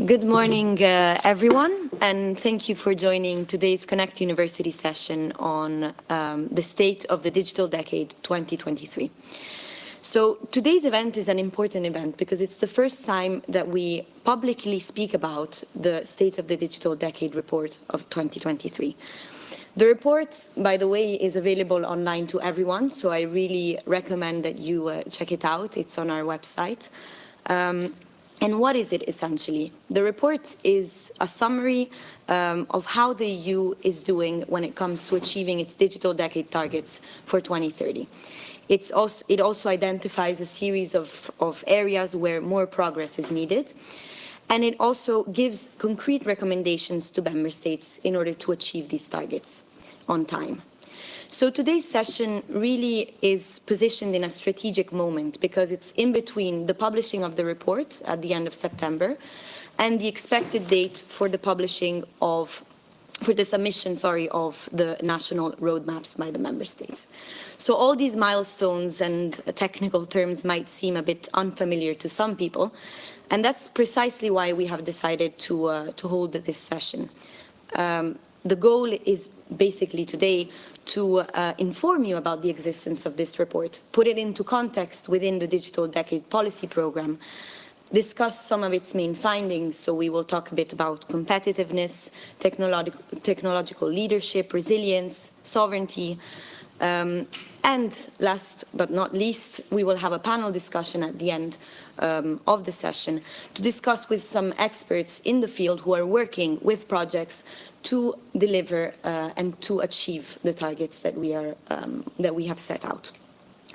Good morning, everyone, and thank you for joining today's Connect University session on the state of the digital decade 2023. So today's event is an important event because it's the first time that we publicly speak about the State of the Digital Decade report of 2023. The report, by the way, is available online to everyone, so I really recommend that you check it out. It's on our website. And what is it essentially? The report is a summary of how the EU is doing when it comes to achieving its digital decade targets for 2030. It also identifies a series of areas where more progress is needed. And it also gives concrete recommendations to member states in order to achieve these targets on time. So today's session really is positioned in a strategic moment because it's in between the publishing of the report at the end of September and the expected date for the submission of the national roadmaps by the member states. So all these milestones and technical terms might seem a bit unfamiliar to some people, and that's precisely why we have decided to hold this session. The goal is basically today to inform you about the existence of this report, put it into context within the Digital Decade Policy Programme, discuss some of its main findings. So we will talk a bit about competitiveness, technological leadership, resilience, sovereignty, and last but not least, we will have a panel discussion at the end of the session to discuss with some experts in the field who are working with projects to deliver and to achieve the targets that we have set out.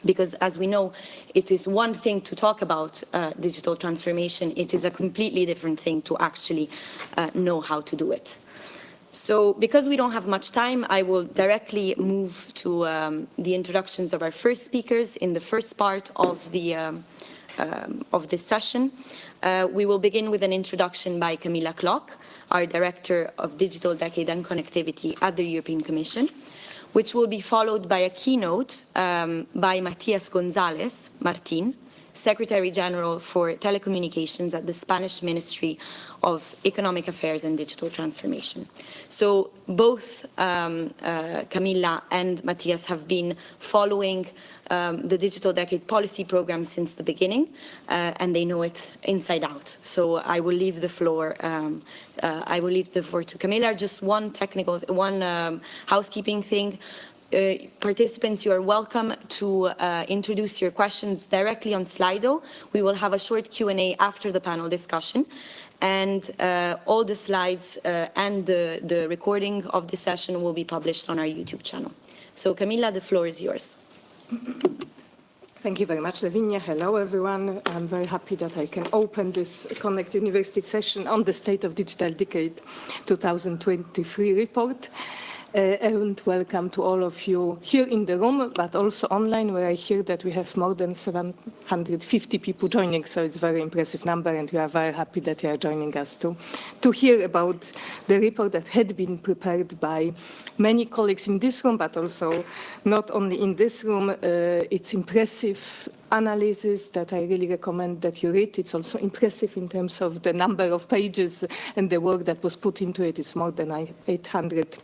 Because as we know, it is one thing to talk about digital transformation, it is a completely different thing to actually know how to do it. So because we don't have much time, I will directly move to the introductions of our first speakers in the first part of this session. We will begin with an introduction by Camilla Klock, our Director of Digital Decade and Connectivity at the European Commission, which will be followed by a keynote by Matias González Martín, Secretary General for Telecommunications at the Spanish Ministry of Economic Affairs and Digital Transformation. So both Camilla and Matias have been following the Digital Decade Policy Programme since the beginning, and they know it inside out. So I will leave the floor. To Camilla. Just one housekeeping thing. Participants, you are welcome to introduce your questions directly on Slido. We will have a short Q&A after the panel discussion, and all the slides and the recording of the session will be published on our YouTube channel. So Camilla, the floor is yours. Thank you very much, Lavinia. Hello, everyone. I'm very happy that I can open this Connect University session on the State of Digital Decade 2023 report. And welcome to all of you here in the room, but also online, where I hear that we have more than 750 people joining. So it's a very impressive number, and we are very happy that you are joining us to hear about the report that had been prepared by many colleagues in this room, but also not only in this room. It's impressive analysis that I really recommend that you read. It's also impressive in terms of the number of pages and the work that was put into it. It's more than 800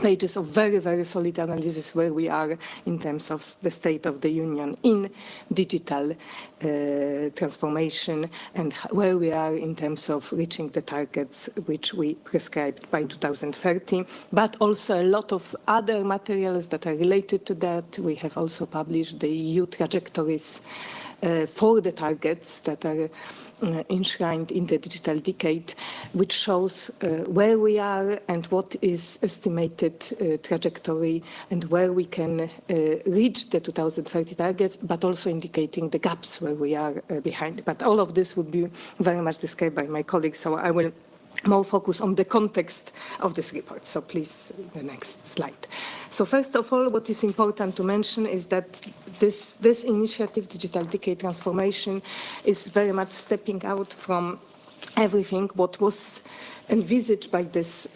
pages of very, very solid analysis where we are in terms of the state of the union in digital transformation and where we are in terms of reaching the targets which we prescribed by 2030, but also a lot of other materials that are related to that. We have also published the EU trajectories for the targets that are enshrined in the digital decade, which shows where we are and what is estimated trajectory and where we can reach the 2030 targets, but also indicating the gaps where we are behind. But all of this would be very much described by my colleagues, so I will more focus on the context of this report. So please, the next slide. So first of all, what is important to mention is that this initiative, Digital Decade Transformation, is very much stepping out from everything what was envisaged by this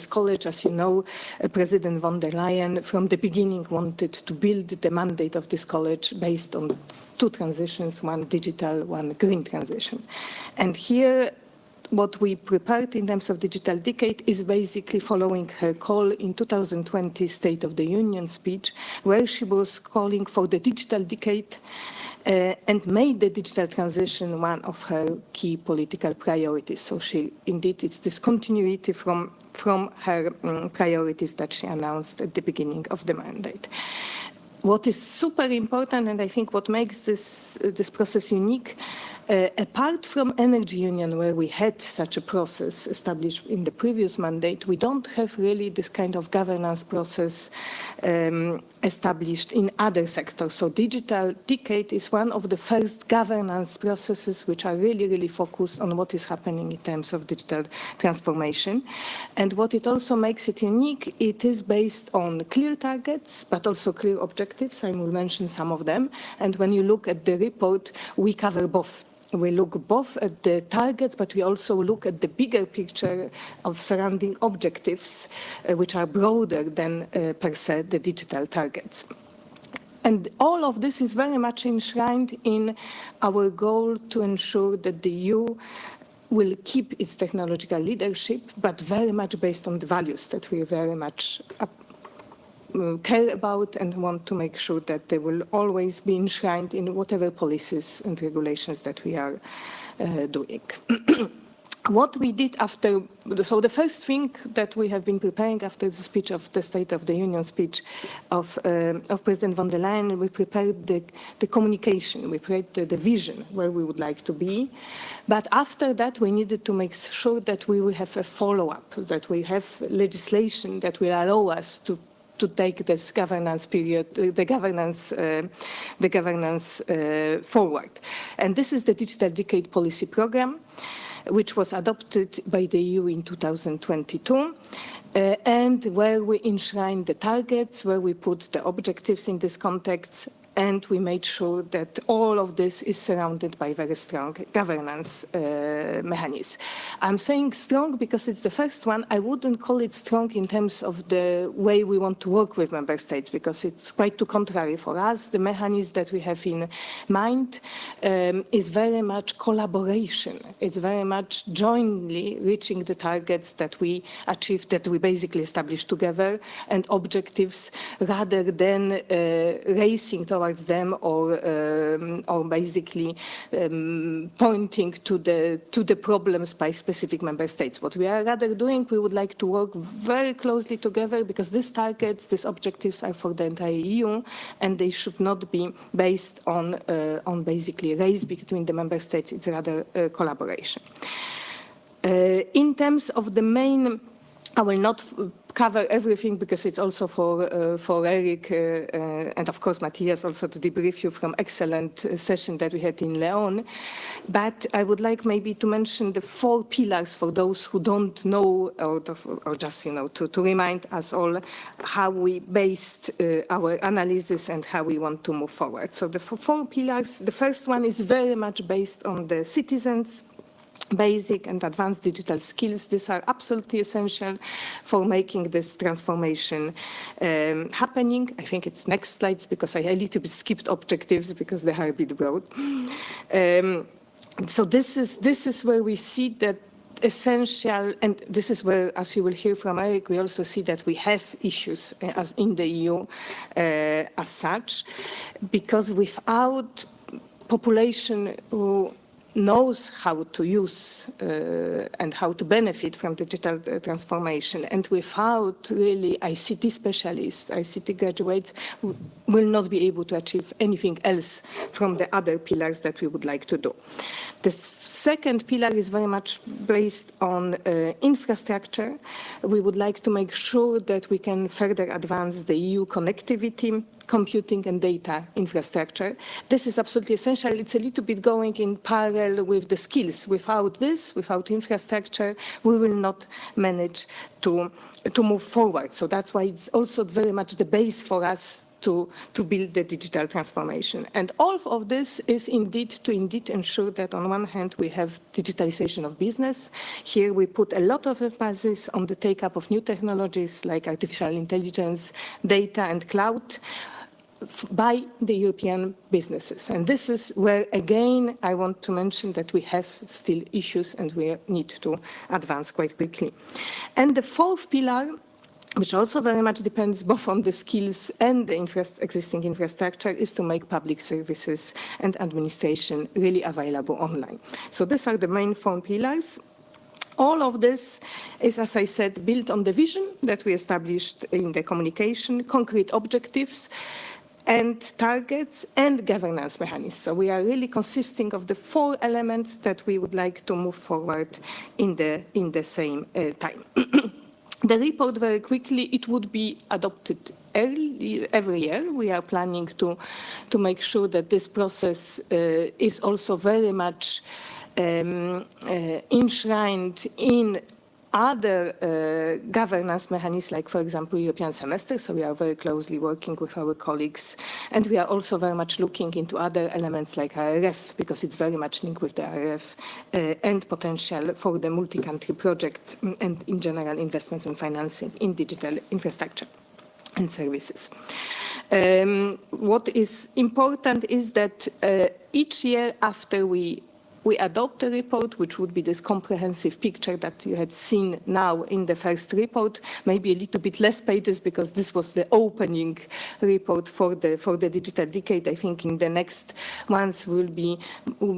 college. As you know, President von der Leyen from the beginning wanted to build the mandate of this college based on two transitions, one digital, one green transition. And here what we prepared in terms of digital decade is basically following her call in 2020 State of the Union speech, where she was calling for the digital decade and made the digital transition one of her key political priorities. So indeed, it's this continuity from her priorities that she announced at the beginning of the mandate. What is super important, and I think what makes this process unique, apart from Energy Union, where we had such a process established in the previous mandate, we don't have really this kind of governance process established in other sectors. So digital decade is one of the first governance processes which are really, really focused on what is happening in terms of digital transformation. And what it also makes it unique, it is based on clear targets, but also clear objectives. I will mention some of them. And when you look at the report, we cover both. We look both at the targets, but we also look at the bigger picture of surrounding objectives, which are broader than per se the digital targets. And all of this is very much enshrined in our goal to ensure that the EU will keep its technological leadership, but very much based on the values that we very much care about and want to make sure that they will always be enshrined in whatever policies and regulations that we are doing. What we did after, so the first thing that we have been preparing after the speech of the State of the Union speech of President von der Leyen, we prepared the communication, we prepared the vision where we would like to be. But after that, we needed to make sure that we will have a follow-up, that we have legislation that will allow us to take this governance period, the governance forward. And this is the Digital Decade Policy Programme, which was adopted by the EU in 2022, and where we enshrine the targets, where we put the objectives in this context, and we made sure that all of this is surrounded by very strong governance mechanisms. I'm saying strong because it's the first one. I wouldn't call it strong in terms of the way we want to work with member states, because it's quite the contrary for us. The mechanism that we have in mind is very much collaboration. It's very much jointly reaching the targets that we achieved, that we basically established together, and objectives, rather than racing towards them or basically pointing to the problems by specific member states. What we are rather doing, we would like to work very closely together, because these targets, these objectives are for the entire EU, and they should not be based on basically a race between the member states. It's rather collaboration. In terms of the main, I will not cover everything because it's also for Eric and of course Matthias also to debrief you from excellent session that we had in Leon. But I would like maybe to mention the 4 pillars for those who don't know, or just to remind us all how we based our analysis and how we want to move forward. So the 4 pillars, the first one is very much based on the citizens. Basic and advanced digital skills. These are absolutely essential for making this transformation happening. I think it's next slides, because I a little bit skipped objectives because they are a bit broad. So this is where we see that essential, and this is where, as you will hear from Eric, we also see that we have issues as in the EU as such, because without population who knows how to use and how to benefit from digital transformation, and without really ICT specialists, ICT graduates, will not be able to achieve anything else from the other pillars that we would like to do. The second pillar is very much based on infrastructure. We would like to make sure that we can further advance the EU connectivity, computing and data infrastructure. This is absolutely essential. It's a little bit going in parallel with the skills. Without this, without infrastructure, we will not manage to move forward. So that's why it's also very much the base for us to build the digital transformation. And all of this is indeed ensure that on one hand we have digitalization of business. Here we put a lot of emphasis on the take-up of new technologies like artificial intelligence, data and cloud. by the European businesses. And this is where, again, I want to mention that we have still issues and we need to advance quite quickly. And the fourth pillar, which also very much depends both on the skills and the existing infrastructure, is to make public services and administration really available online. So these are the main four pillars. All of this is, as I said, built on the vision that we established in the communication, concrete objectives and targets and governance mechanisms. So we are really consisting of the four elements that we would like to move forward in the same time. The report, very quickly, it would be adopted every year. We are planning to make sure that this process is also very much enshrined in other governance mechanisms, like, for example, European semester. So we are very closely working with our colleagues. And we are also very much looking into other elements like RRF, because it's very much linked with the RRF and potential for the multi-country projects and, in general, investments and financing in digital infrastructure and services. What is important is that each year after we adopt a report, which would be this comprehensive picture that you had seen now in the first report, maybe a little bit less pages because this was the opening report for the digital decade. I think in the next months we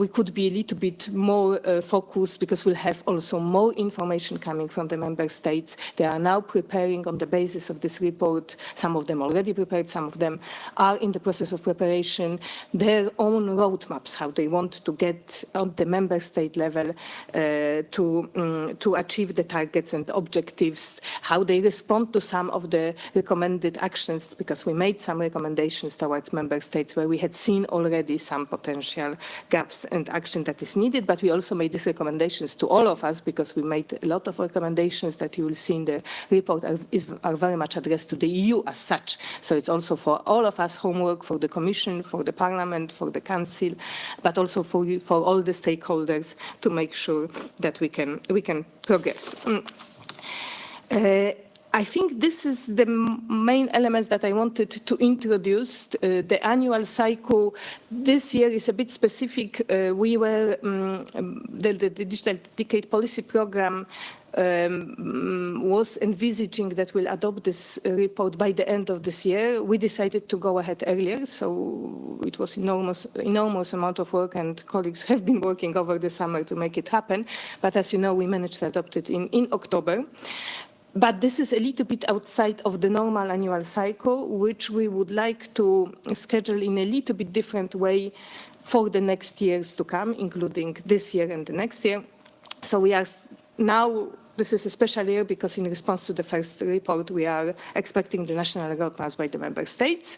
could be a little bit more focused because we'll have also more information coming from the member states. They are now preparing on the basis of this report. Some of them already prepared, some of them are in the process of preparation, their own roadmaps, how they want to get on the member state level to achieve the targets and objectives, how they respond to some of the recommended actions, because we made some recommendations towards member states where we had seen already some potential gaps and action that is needed, but we also made these recommendations to all of us because we made a lot of recommendations that you will see in the report are very much addressed to the EU as such. So it's also for all of us homework, for the Commission, for the Parliament, for the Council, but also for all the stakeholders to make sure that we can progress. I think this is the main elements that I wanted to introduce. The annual cycle this year is a bit specific. We were, the Digital Decade Policy Program was envisaging that we'll adopt this report by the end of this year. We decided to go ahead earlier, so it was enormous amount of work, and colleagues have been working over the summer to make it happen. But as you know, we managed to adopt it in October. But this is a little bit outside of the normal annual cycle, which we would like to schedule in a little bit different way for the next years to come, including this year and the next year. So we are now, this is a special year because in response to the first report, we are expecting the national roadmaps by the member states,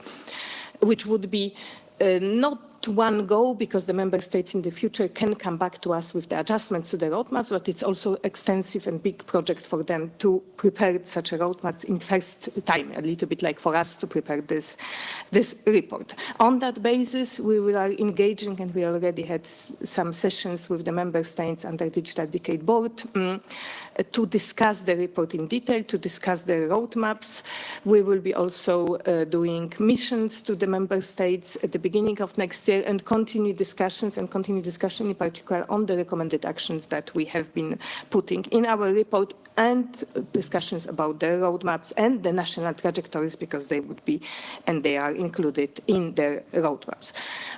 which would be not one go, because the member states in the future can come back to us with the adjustments to the roadmaps, but it's also extensive and big project for them to prepare such a roadmap in first time, a little bit like for us to prepare this report. On that basis, we are engaging, and we already had some sessions with the member states under Digital Decade Board to discuss the report in detail, to discuss the roadmaps. We will be also doing missions to the member states at the beginning of next year and continue discussion in particular on the recommended actions that we have been putting in our report, and discussions about the roadmaps and the national trajectories, because they would be and they are included in the roadmaps.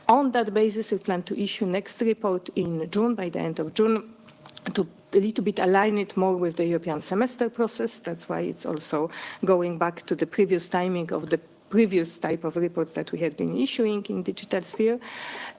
On that basis, we plan to issue next report in June, by the end of June, to a little bit align it more with the European semester process. That's why it's also going back to the previous timing of the previous type of reports that we had been issuing in digital sphere,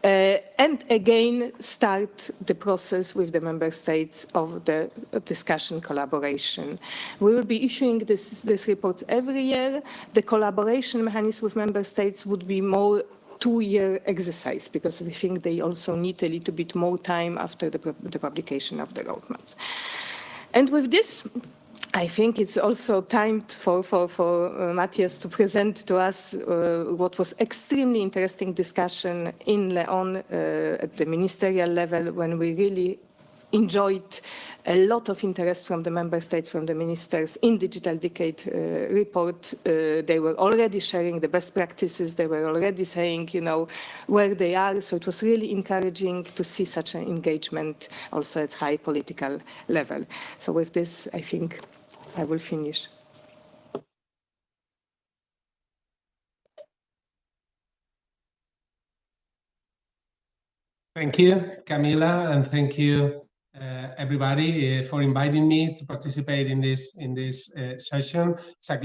and again start the process with the member states of the discussion collaboration. We will be issuing these reports every year. The collaboration mechanism with member states would be more two-year exercise, because we think they also need a little bit more time after the publication of the roadmaps. And with this, I think it's also time for Matthias to present to us what was extremely interesting discussion in Leon at the ministerial level, when we really enjoyed a lot of interest from the member states, from the ministers in Digital Decade report. They were already sharing the best practices. They were already saying, where they are. So it was really encouraging to see such an engagement also at high political level. So with this, I think I will finish. Thank you, Camila, and thank you, everybody, for inviting me to participate in this session. It's a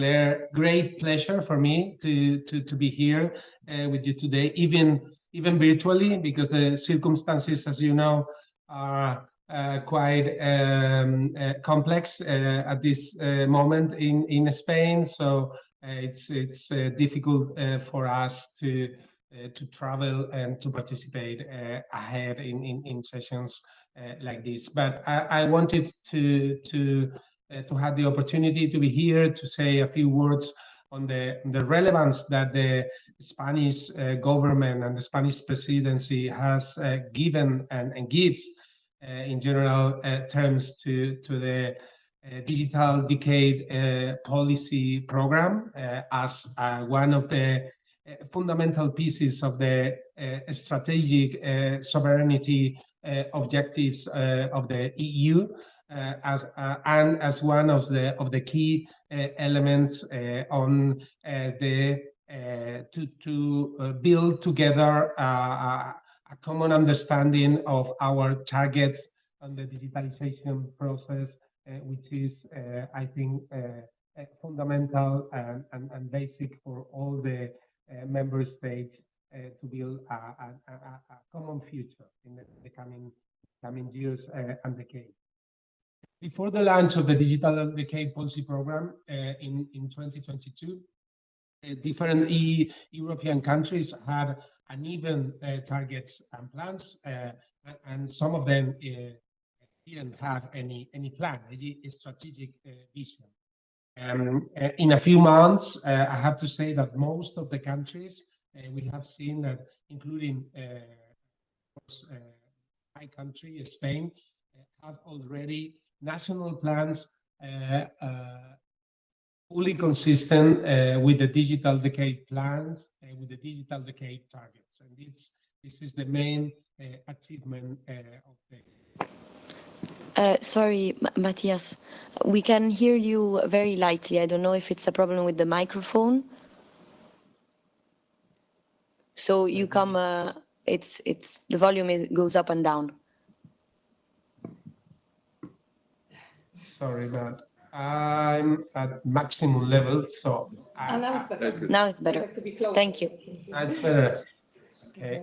great pleasure for me to be here with you today, even virtually, because the circumstances, as you know, are quite complex at this moment in Spain. So it's difficult for us to travel and to participate ahead in sessions like this. But I wanted to have the opportunity to be here to say a few words on the relevance that the Spanish government and the Spanish presidency has given and gives in general terms to the Digital Decade policy program as one of the fundamental pieces of the strategic sovereignty objectives of the EU, and as one of the key elements on to build together a common understanding of our targets on the digitalization process, which is, I think, fundamental and basic for all the member states to build a common future in the coming years and decades. Before the launch of the Digital Decade Policy Program in 2022, different European countries had uneven targets and plans, and some of them didn't have any plan, a strategic vision. In a few months, I have to say that most of the countries we have seen that, including my country, Spain, have already national plans fully consistent with the Digital Decade plans, with the Digital Decade targets. And this is the main achievement of the... Sorry, Matthias, we can hear you very lightly. I don't know if it's a problem with the microphone. So you come, the volume goes up and down. Sorry, but I'm at maximum level, so... now it's better. Now it's better. Thank you. That's better. Okay.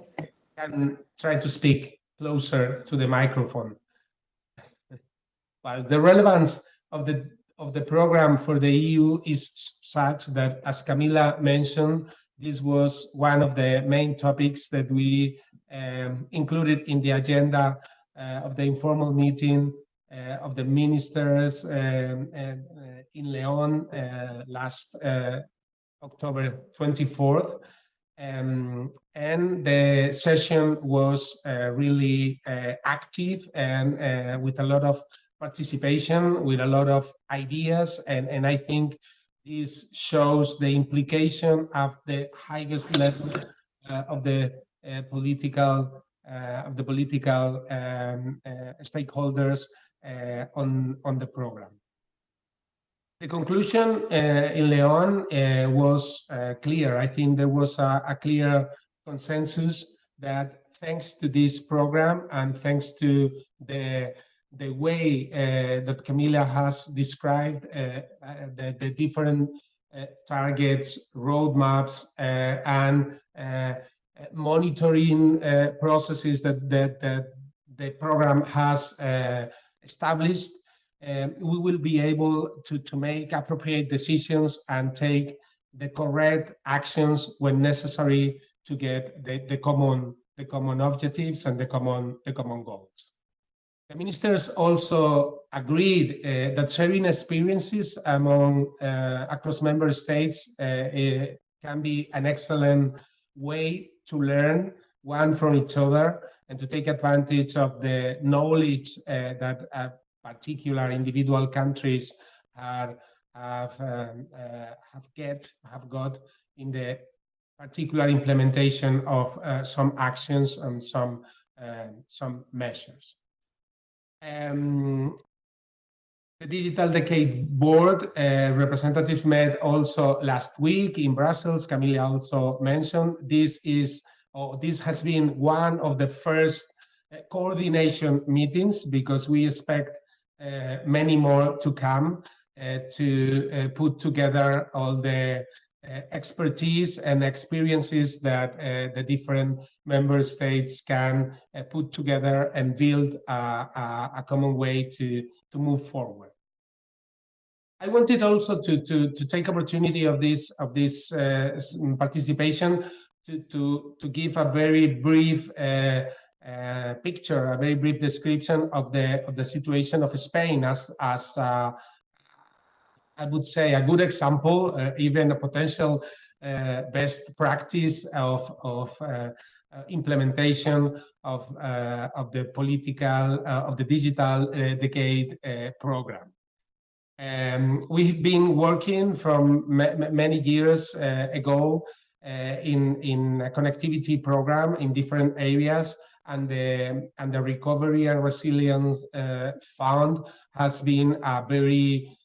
And try to speak closer to the microphone. Well, the relevance of the program for the EU is such that, as Camila mentioned, this was one of the main topics that we included in the agenda of the informal meeting of the ministers in León last October 24th. And the session was really active and with a lot of participation, with a lot of ideas, and I think this shows the implication of the highest level of the political stakeholders on the program. The conclusion in León was clear. I think there was a clear consensus that thanks to this program and thanks to the way that Camila has described the different targets, roadmaps, and monitoring processes that the program has established, we will be able to make appropriate decisions and take the correct actions when necessary to get the common objectives and the common goals. The ministers also agreed that sharing experiences across member states can be an excellent way to learn one from each other and to take advantage of the knowledge that particular individual countries have got in the particular implementation of some actions and some measures. The Digital Decade Board representatives met also last week in Brussels. Camilla also mentioned this has been one of the first coordination meetings, because we expect many more to come to put together all the expertise and experiences that the different member states can put together and build a common way to move forward. I wanted also to take opportunity of this participation to give a very brief picture, a very brief description of the situation of Spain as I would say a good example, even a potential best practice of implementation of the digital decade program. We've been working from many years ago in a connectivity program in different areas, and the Recovery and Resilience Fund has been a very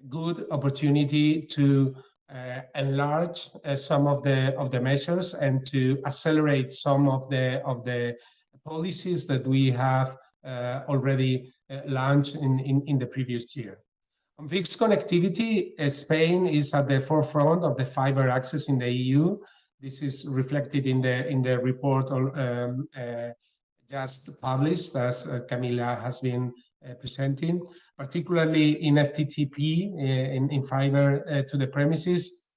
good opportunity to enlarge some of the measures and to accelerate some of the policies that we have already launched in the previous year. On fixed connectivity, Spain is at the forefront of the fiber access in the EU. This is reflected in the report just published, as Camilla has been presenting, particularly in FTTP, in fiber to the premises.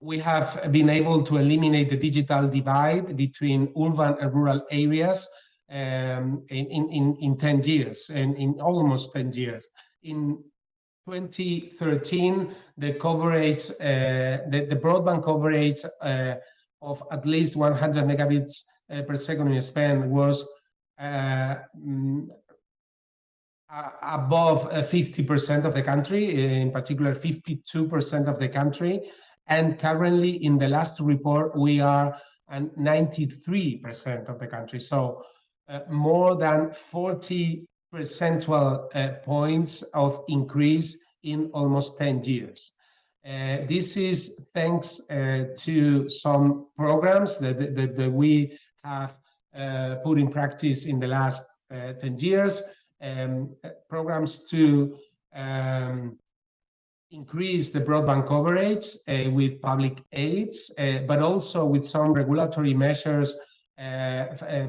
We have been able to eliminate the digital divide between urban and rural areas in 10 years, and in almost 10 years. In 2013, the coverage, the broadband coverage of at least 100 megabits per second in Spain was above 50% of the country, in particular 52% of the country. And currently, in the last report, we are at 93% of the country. So more than 40 percentual points of increase in almost 10 years. This is thanks to some programs that we have put in practice in the last 10 years, programs to increase the broadband coverage with public aids, but also with some regulatory measures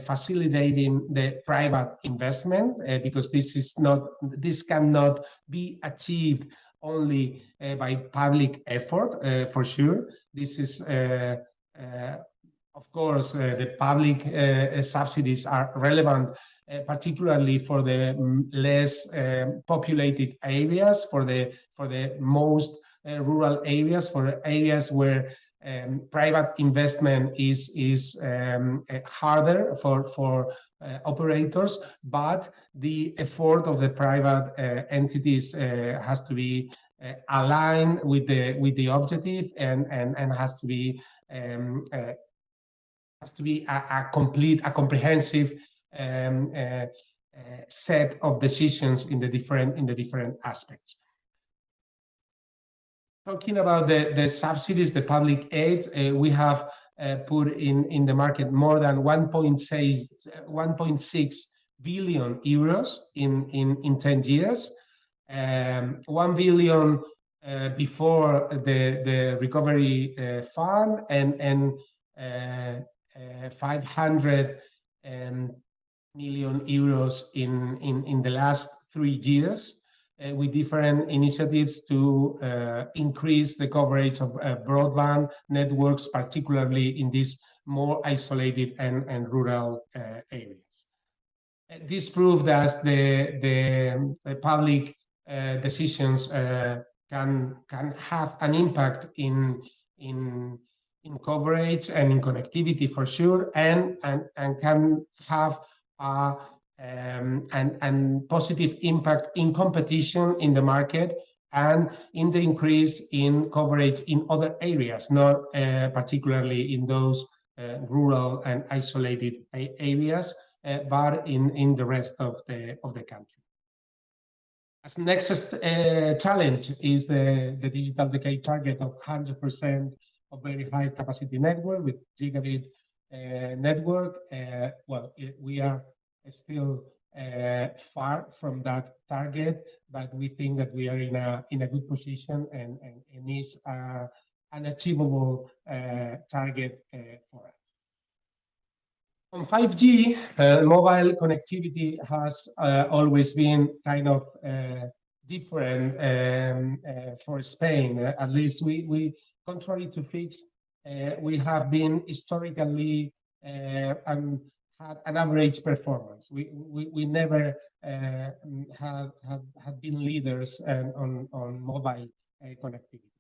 facilitating the private investment, because this cannot be achieved only by public effort, for sure. This is, of course, the public subsidies are relevant, particularly for the less populated areas, for the most rural areas, for areas where private investment is harder for operators, but the effort of the private entities has to be aligned with the objective, and has to be a comprehensive set of decisions in the different aspects. Talking about the subsidies, the public aids, we have put in the market more than 1.6 billion euros in 10 years. 1 billion before the recovery fund, and 500 million euros in the last 3 years, with different initiatives to increase the coverage of broadband networks, particularly in these more isolated and rural areas. This proved that the public decisions can have an impact in in coverage and in connectivity for sure, and can have an positive impact in competition in the market and in the increase in coverage in other areas, not particularly in those rural and isolated areas, but in the rest of the country. As next challenge is the digital decade target of 100% of very high capacity network with gigabit network. We are still far from that target, but we think that we are in a good position and is an achievable target for us. On 5G, mobile connectivity has always been kind of different for Spain. At least we contrary to fixed, we have been historically and had an average performance. We never have been leaders on mobile connectivity.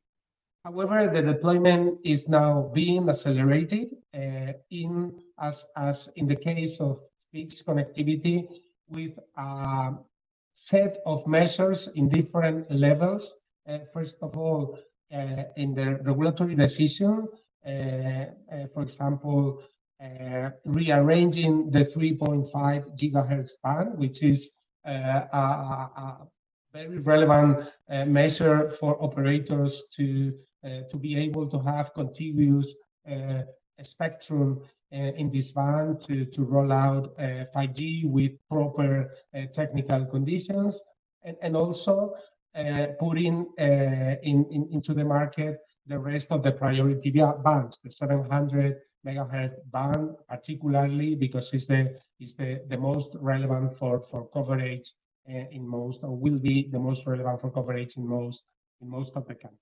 However, the deployment is now being accelerated as in the case of fixed connectivity with a set of measures in different levels. First of all, in the regulatory decision, for example, rearranging the 3.5 gigahertz band, which is a very relevant measure for operators to be able to have contiguous spectrum in this band to roll out 5G with proper technical conditions, and also putting into the market the rest of the priority bands, the 700 megahertz band, particularly because it's the most relevant for coverage in most, or will be the most relevant for coverage in most of the country.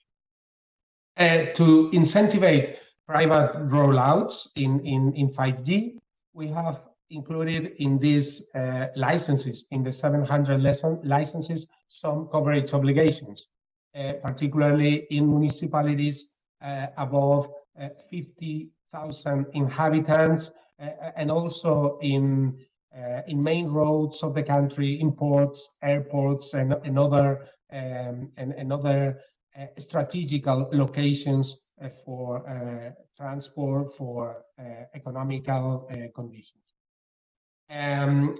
To incentivize private rollouts in 5G, we have included in these licenses, in the 700 licenses, some coverage obligations, particularly in municipalities above 50,000 inhabitants, and also in main roads of the country, in ports, airports, and other strategical locations for transport, for economical conditions.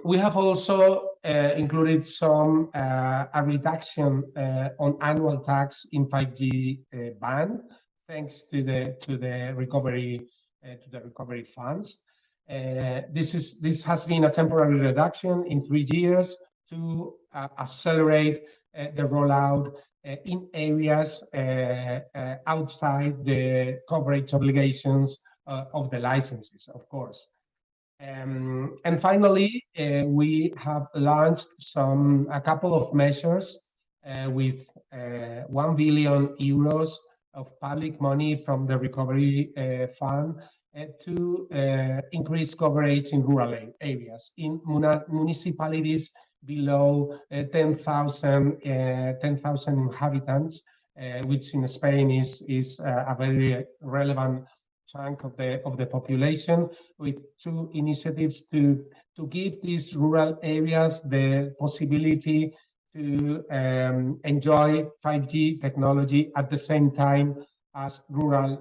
We have also included some a reduction on annual tax in 5G band, thanks to the recovery funds. This has been a temporary reduction in 3 years to accelerate the rollout in areas outside the coverage obligations of the licenses, of course. And finally, we have launched a couple of measures with 1 billion euros of public money from the recovery fund to increase coverage in rural areas, in municipalities below 10,000 inhabitants, which in Spain is a very relevant chunk of the population, with 2 initiatives to give these rural areas the possibility to enjoy 5G technology at the same time as urban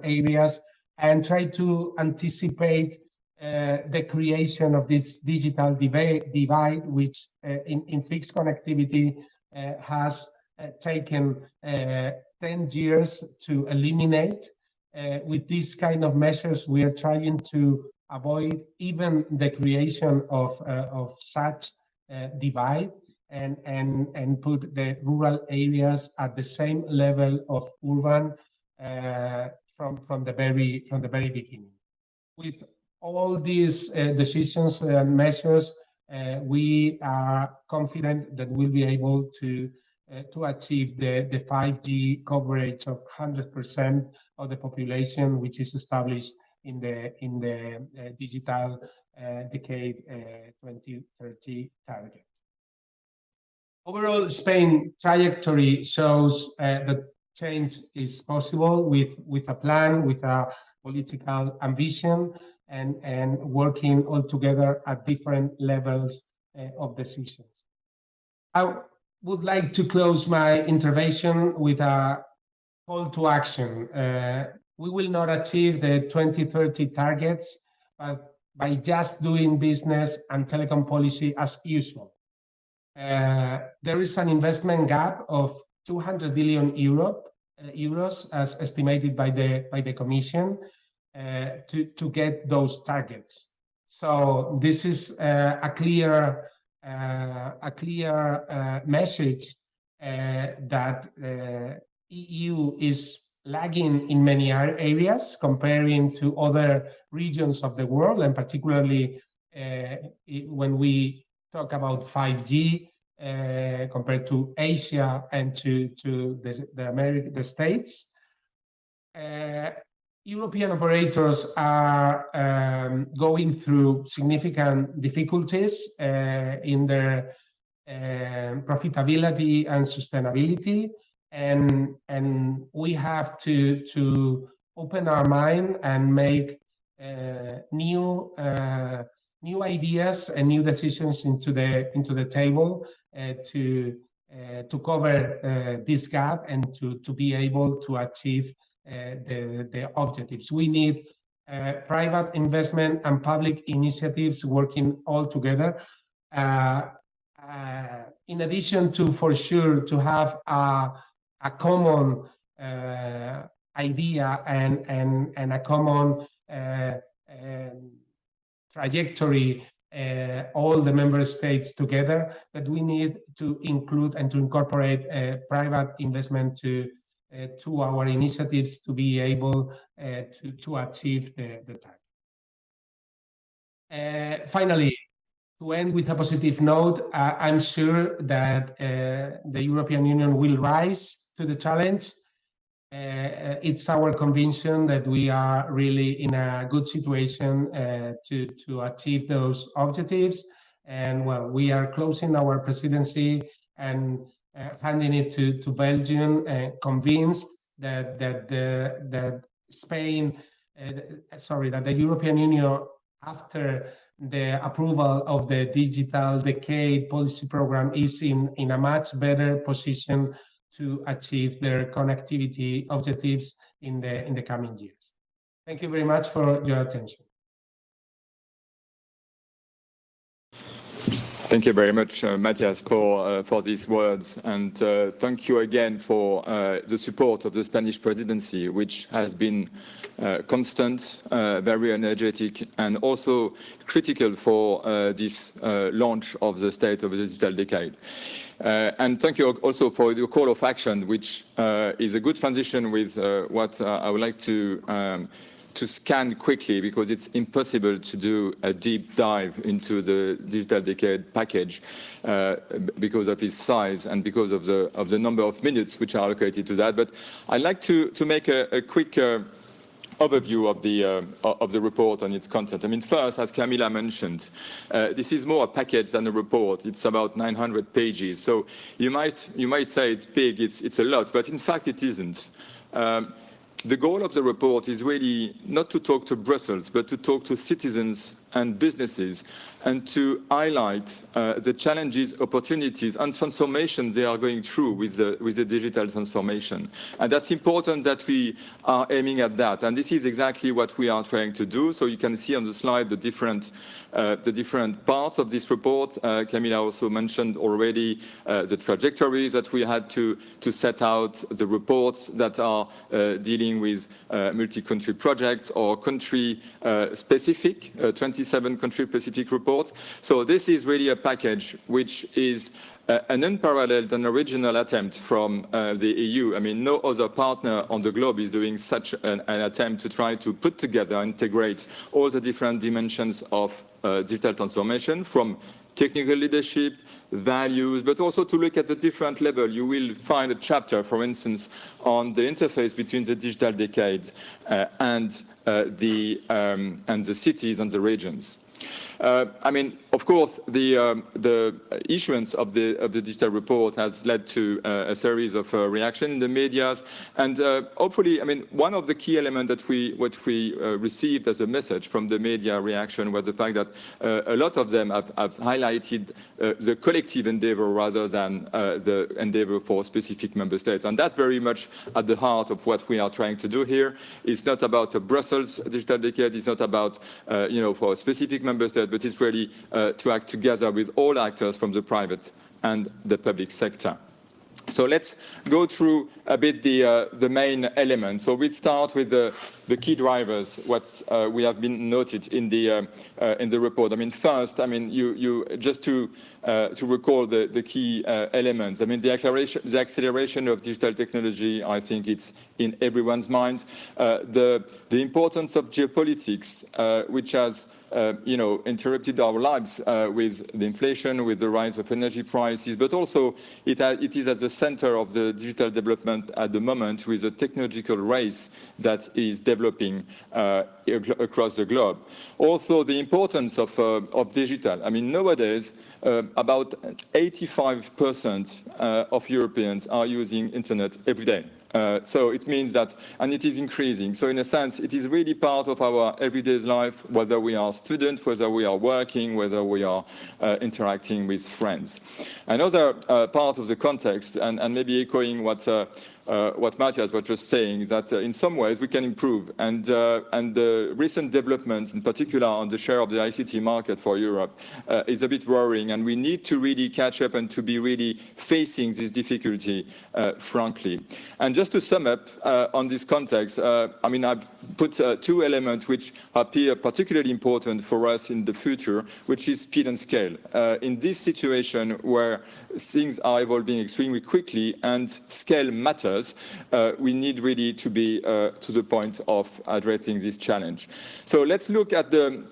areas, and try to anticipate the creation of this digital divide, which in fixed connectivity has taken 10 years to eliminate. With these kind of measures, we are trying to avoid even the creation of such divide and put the rural areas at the same level of urban from the very beginning. With all these decisions and measures, we are confident that we'll be able to achieve the 5G coverage of 100% of the population, which is established in the digital decade 2030 target. Overall, Spain trajectory shows that change is possible with a plan, with a political ambition, and working all together at different levels of decisions. I would like to close my intervention with a call to action. We will not achieve the 2030 targets by just doing business and telecom policy as usual. There is an investment gap of 200 billion euros, as estimated by the Commission, to get those targets. So this is a clear message that EU is lagging in many areas comparing to other regions of the world, and particularly when we talk about 5G compared to Asia and to the States. European operators are going through significant difficulties in their profitability and sustainability, and we have to open our mind and make new ideas and new decisions into the table to cover this gap and to be able to achieve the objectives. We need private investment and public initiatives working all together. In addition to, for sure, to have a common idea and a common trajectory, all the member states together, but we need to include and to incorporate private investment to our initiatives to be able to achieve the target. Finally, to end with a positive note, I'm sure that the European Union will rise to the challenge. It's our conviction that we are really in a good situation to achieve those objectives. And well, we are closing our presidency and handing it to Belgium, convinced that the European Union, after the approval of the Digital Decade policy program, is in a much better position to achieve their connectivity objectives in the coming years. Thank you very much for your attention. Thank you very much, Matthias, for these words, and thank you again for the support of the Spanish presidency, which has been constant, very energetic, and also critical for this launch of the State of the Digital Decade. And thank you also for your call of action, which is a good transition with what I would like to scan quickly, because it's impossible to do a deep dive into the Digital Decade package because of its size and because of the number of minutes which are allocated to that. But I'd like to make a quick overview of the report and its content. I mean, first, as Camila mentioned, this is more a package than a report. It's about 900 pages. So you might say it's big, it's a lot, but in fact it isn't. The goal of the report is really not to talk to Brussels, but to talk to citizens and businesses, and to highlight the challenges, opportunities, and transformation they are going through with the digital transformation. And that's important that we are aiming at that. And this is exactly what we are trying to do. So you can see on the slide the different parts of this report. Camila also mentioned already the trajectories that we had to set out, the reports that are dealing with multi-country projects or country-specific, 27 country-specific reports. So this is really a package which is an unparalleled and original attempt from the EU. I mean, no other partner on the globe is doing such an attempt to try to put together, integrate all the different dimensions of digital transformation, from technical leadership, values, but also to look at the different level. You will find a chapter, for instance, on the interface between the digital decade and the cities and the regions. I mean, of course, the issuance of the digital report has led to a series of reactions in the media, and hopefully, I mean, one of the key elements that we received as a message from the media reaction was the fact that a lot of them have highlighted the collective endeavor rather than the endeavor for specific member states, and that's very much at the heart of what we are trying to do here. It's not about a Brussels digital decade. It's not about for a specific member state, but it's really to act together with all actors from the private and the public sector. So let's go through a bit the main elements. So we start with the key drivers, what we have been noted in the report. I mean, first, I mean, you just to recall the key elements. I mean, the acceleration of digital technology, I think it's in everyone's mind. The importance of geopolitics, which has interrupted our lives with the inflation, with the rise of energy prices, but also it is at the center of the digital development at the moment, with a technological race that is developing across the globe. Also, the importance of digital. I mean, nowadays, about 85% of Europeans are using internet every day. So it means that, and it is increasing. So in a sense, it is really part of our everyday life, whether we are students, whether we are working, whether we are interacting with friends. Another part of the context, and maybe echoing what Matthias was just saying, is that in some ways we can improve. And the recent developments, in particular on the share of the ICT market for Europe, is a bit worrying. And we need to really catch up and to be really facing this difficulty, frankly. And just to sum up on this context, I mean, I've put two elements which appear particularly important for us in the future, which is speed and scale. In this situation where things are evolving extremely quickly and scale matters, we need really to be to the point of addressing this challenge. So let's look at the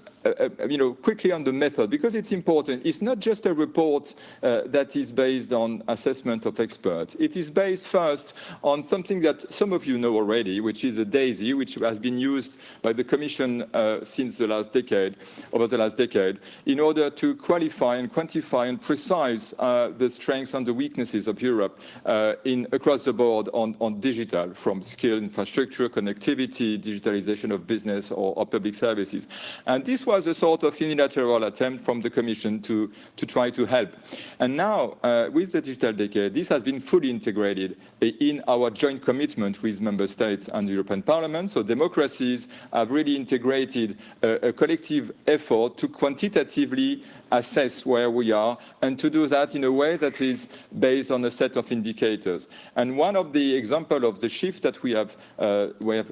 quickly on the method, because it's important. It's not just a report that is based on assessment of experts. It is based first on something that some of you know already, which is a DAISY, which has been used by the Commission since the last decade, over the last decade, in order to qualify and quantify and precise the strengths and the weaknesses of Europe across the board on digital, from skill, infrastructure, connectivity, digitalization of business or public services. And this was a sort of unilateral attempt from the Commission to try to help. And now, with the digital decade, this has been fully integrated in our joint commitment with Member States and the European Parliament. So democracies have really integrated a collective effort to quantitatively assess where we are, and to do that in a way that is based on a set of indicators. And one of the examples of the shift that we have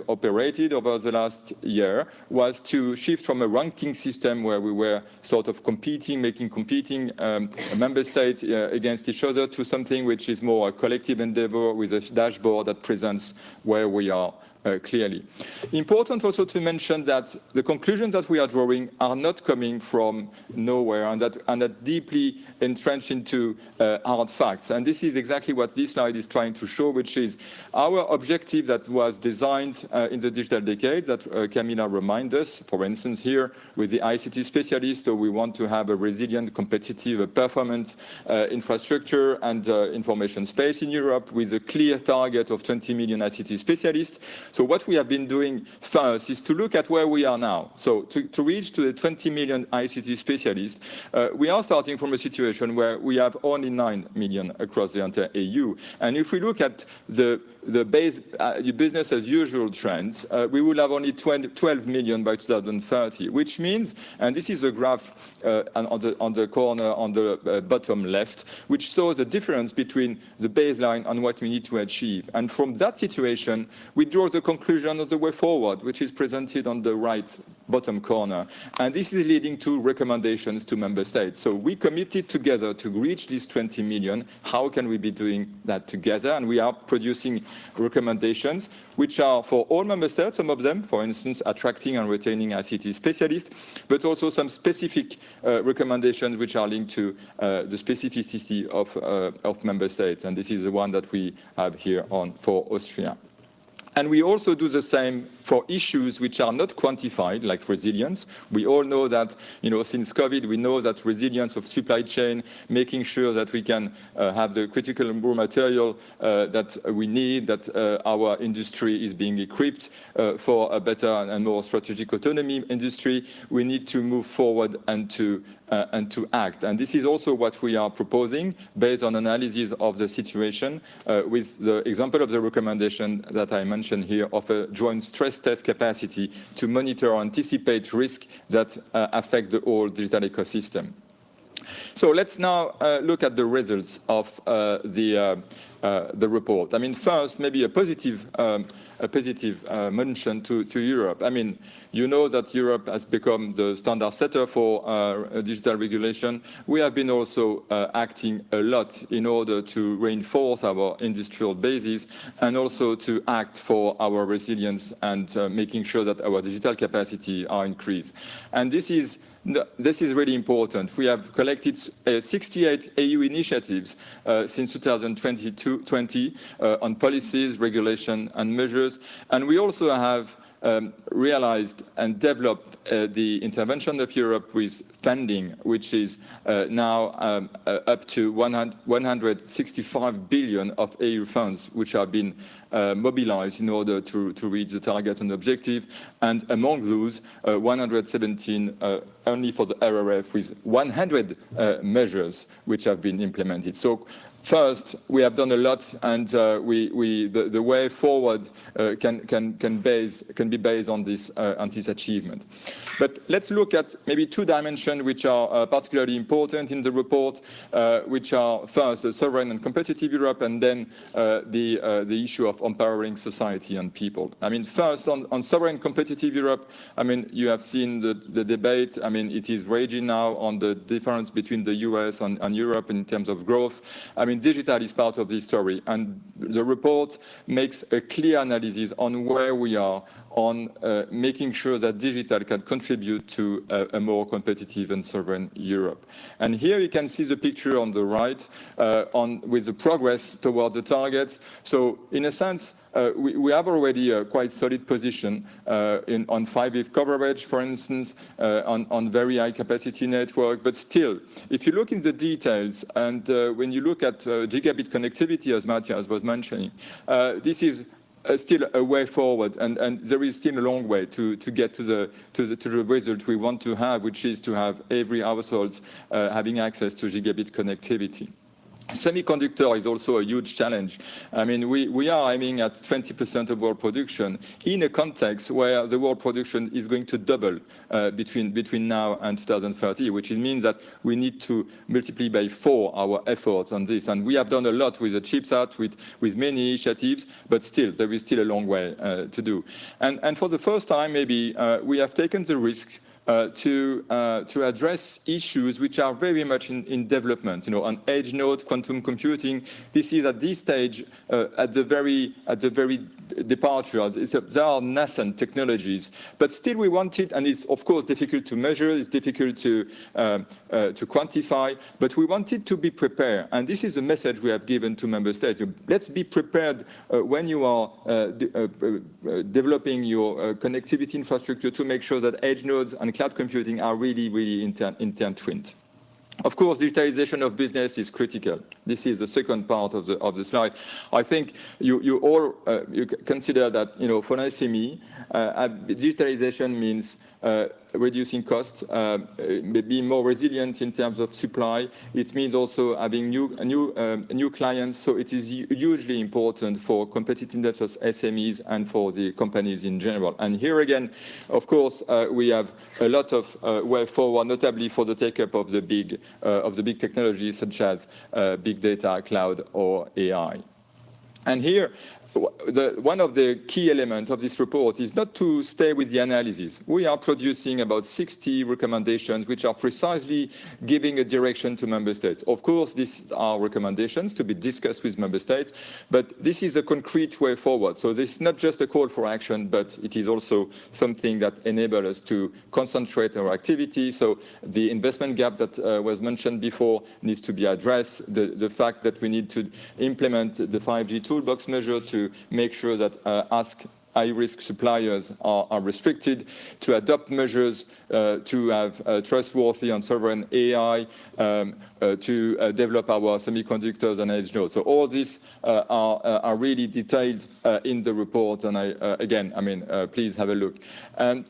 operated over the last year was to shift from a ranking system where we were sort of making competing member states against each other, to something which is more a collective endeavor with a dashboard that presents where we are clearly. Important also to mention that the conclusions that we are drawing are not coming from nowhere, and that deeply entrenched into hard facts. And this is exactly what this slide is trying to show, which is our objective that was designed in the digital decade, that Camilla reminded us, for instance, here with the ICT specialists. So we want to have a resilient, competitive, performant infrastructure and information space in Europe, with a clear target of 20 million ICT specialists. So what we have been doing first is to look at where we are now. So to reach to the 20 million ICT specialists, we are starting from a situation where we have only 9 million across the entire EU. And if we look at the base business as usual trends, we will have only 12 million by 2030, which means, and this is a graph on the corner on the bottom left, which shows the difference between the baseline and what we need to achieve. And from that situation, we draw the conclusion of the way forward, which is presented on the right bottom corner. And this is leading to recommendations to member states. So we committed together to reach these 20 million. How can we be doing that together? And we are producing recommendations, which are for all member states, some of them, for instance, attracting and retaining ICT specialists, but also some specific recommendations which are linked to the specificity of member states. And this is the one that we have here for Austria. And we also do the same for issues which are not quantified, like resilience. We all know that, since COVID, we know that resilience of supply chain, making sure that we can have the critical raw material that we need, that our industry is being equipped for a better and more strategic autonomy industry. We need to move forward and to act. And this is also what we are proposing based on analysis of the situation with the example of the recommendation that I mentioned here of a joint stress test capacity to monitor or anticipate risk that affect the whole digital ecosystem. So let's now look at the results of the report. I mean, first, maybe a positive mention to Europe. I mean, you know that Europe has become the standard setter for digital regulation. We have been also acting a lot in order to reinforce our industrial basis and also to act for our resilience and making sure that our digital capacity are increased. And this is really important. We have collected 68 EU initiatives since 2020 on policies, regulation, and measures. And we also have realized and developed the intervention of Europe with funding, which is now up to 165 billion of EU funds, which have been mobilized in order to reach the target and objective. And among those, 117 only for the RRF with 100 measures which have been implemented. So first, we have done a lot, and the way forward can be based on this achievement. But let's look at maybe two dimensions which are particularly important in the report, which are first, the sovereign and competitive Europe, and then the issue of empowering society and people. I mean, first, on sovereign competitive Europe, I mean, you have seen the debate. I mean, it is raging now on the difference between the US and Europe in terms of growth. I mean, digital is part of this story, and the report makes a clear analysis on where we are on making sure that digital can contribute to a more competitive and sovereign Europe. And here you can see the picture on the right with the progress towards the targets. So in a sense, we have already a quite solid position on 5G coverage, for instance, on very high capacity network. But still, if you look in the details and when you look at gigabit connectivity, as Matthias was mentioning, this is still a way forward, and there is still a long way to get to the result we want to have, which is to have every household having access to gigabit connectivity. Semiconductor is also a huge challenge. I mean, we are aiming at 20% of world production in a context where the world production is going to double between now and 2030, which means that we need to multiply by 4 our efforts on this. And we have done a lot with the CHIPS Act, with many initiatives, but still, there is still a long way to do. And for the first time, maybe, we have taken the risk to address issues which are very much in development. On edge node, quantum computing. This is at this stage at the very departure. There are nascent technologies, but still we want it, and it's of course difficult to measure. It's difficult to quantify, but we want it to be prepared. And this is a message we have given to member states. Let's be prepared when you are developing your connectivity infrastructure to make sure that edge nodes and cloud computing are really intertwined. Of course, digitalization of business is critical. This is the second part of the slide. I think you all consider that for an SME, digitalization means reducing costs, being more resilient in terms of supply. It means also having new clients. So it is hugely important for competitiveness of SMEs and for the companies in general. And here again, of course, we have a lot of way forward, notably for the take-up of the big technologies such as big data, cloud, or AI. And here, one of the key elements of this report is not to stay with the analysis. We are producing about 60 recommendations which are precisely giving a direction to member states. Of course, these are recommendations to be discussed with member states, but this is a concrete way forward. So this is not just a call for action, but it is also something that enables us to concentrate our activity. So the investment gap that was mentioned before needs to be addressed. The fact that we need to implement the 5G toolbox measure to make sure that high-risk suppliers are restricted, to adopt measures to have trustworthy and sovereign AI, to develop our semiconductors and edge nodes. So all these are really detailed in the report, and please have a look. And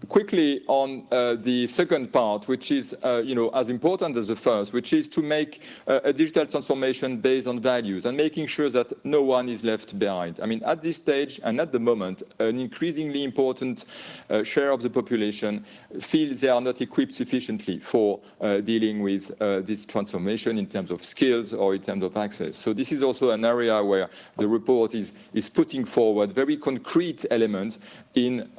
quickly on the second part, which is as important as the first, which is to make a digital transformation based on values and making sure that no one is left behind. I mean, at this stage and at the moment, an increasingly important share of the population feel they are not equipped sufficiently for dealing with this transformation in terms of skills or in terms of access. So this is also an area where the report is putting forward very concrete elements in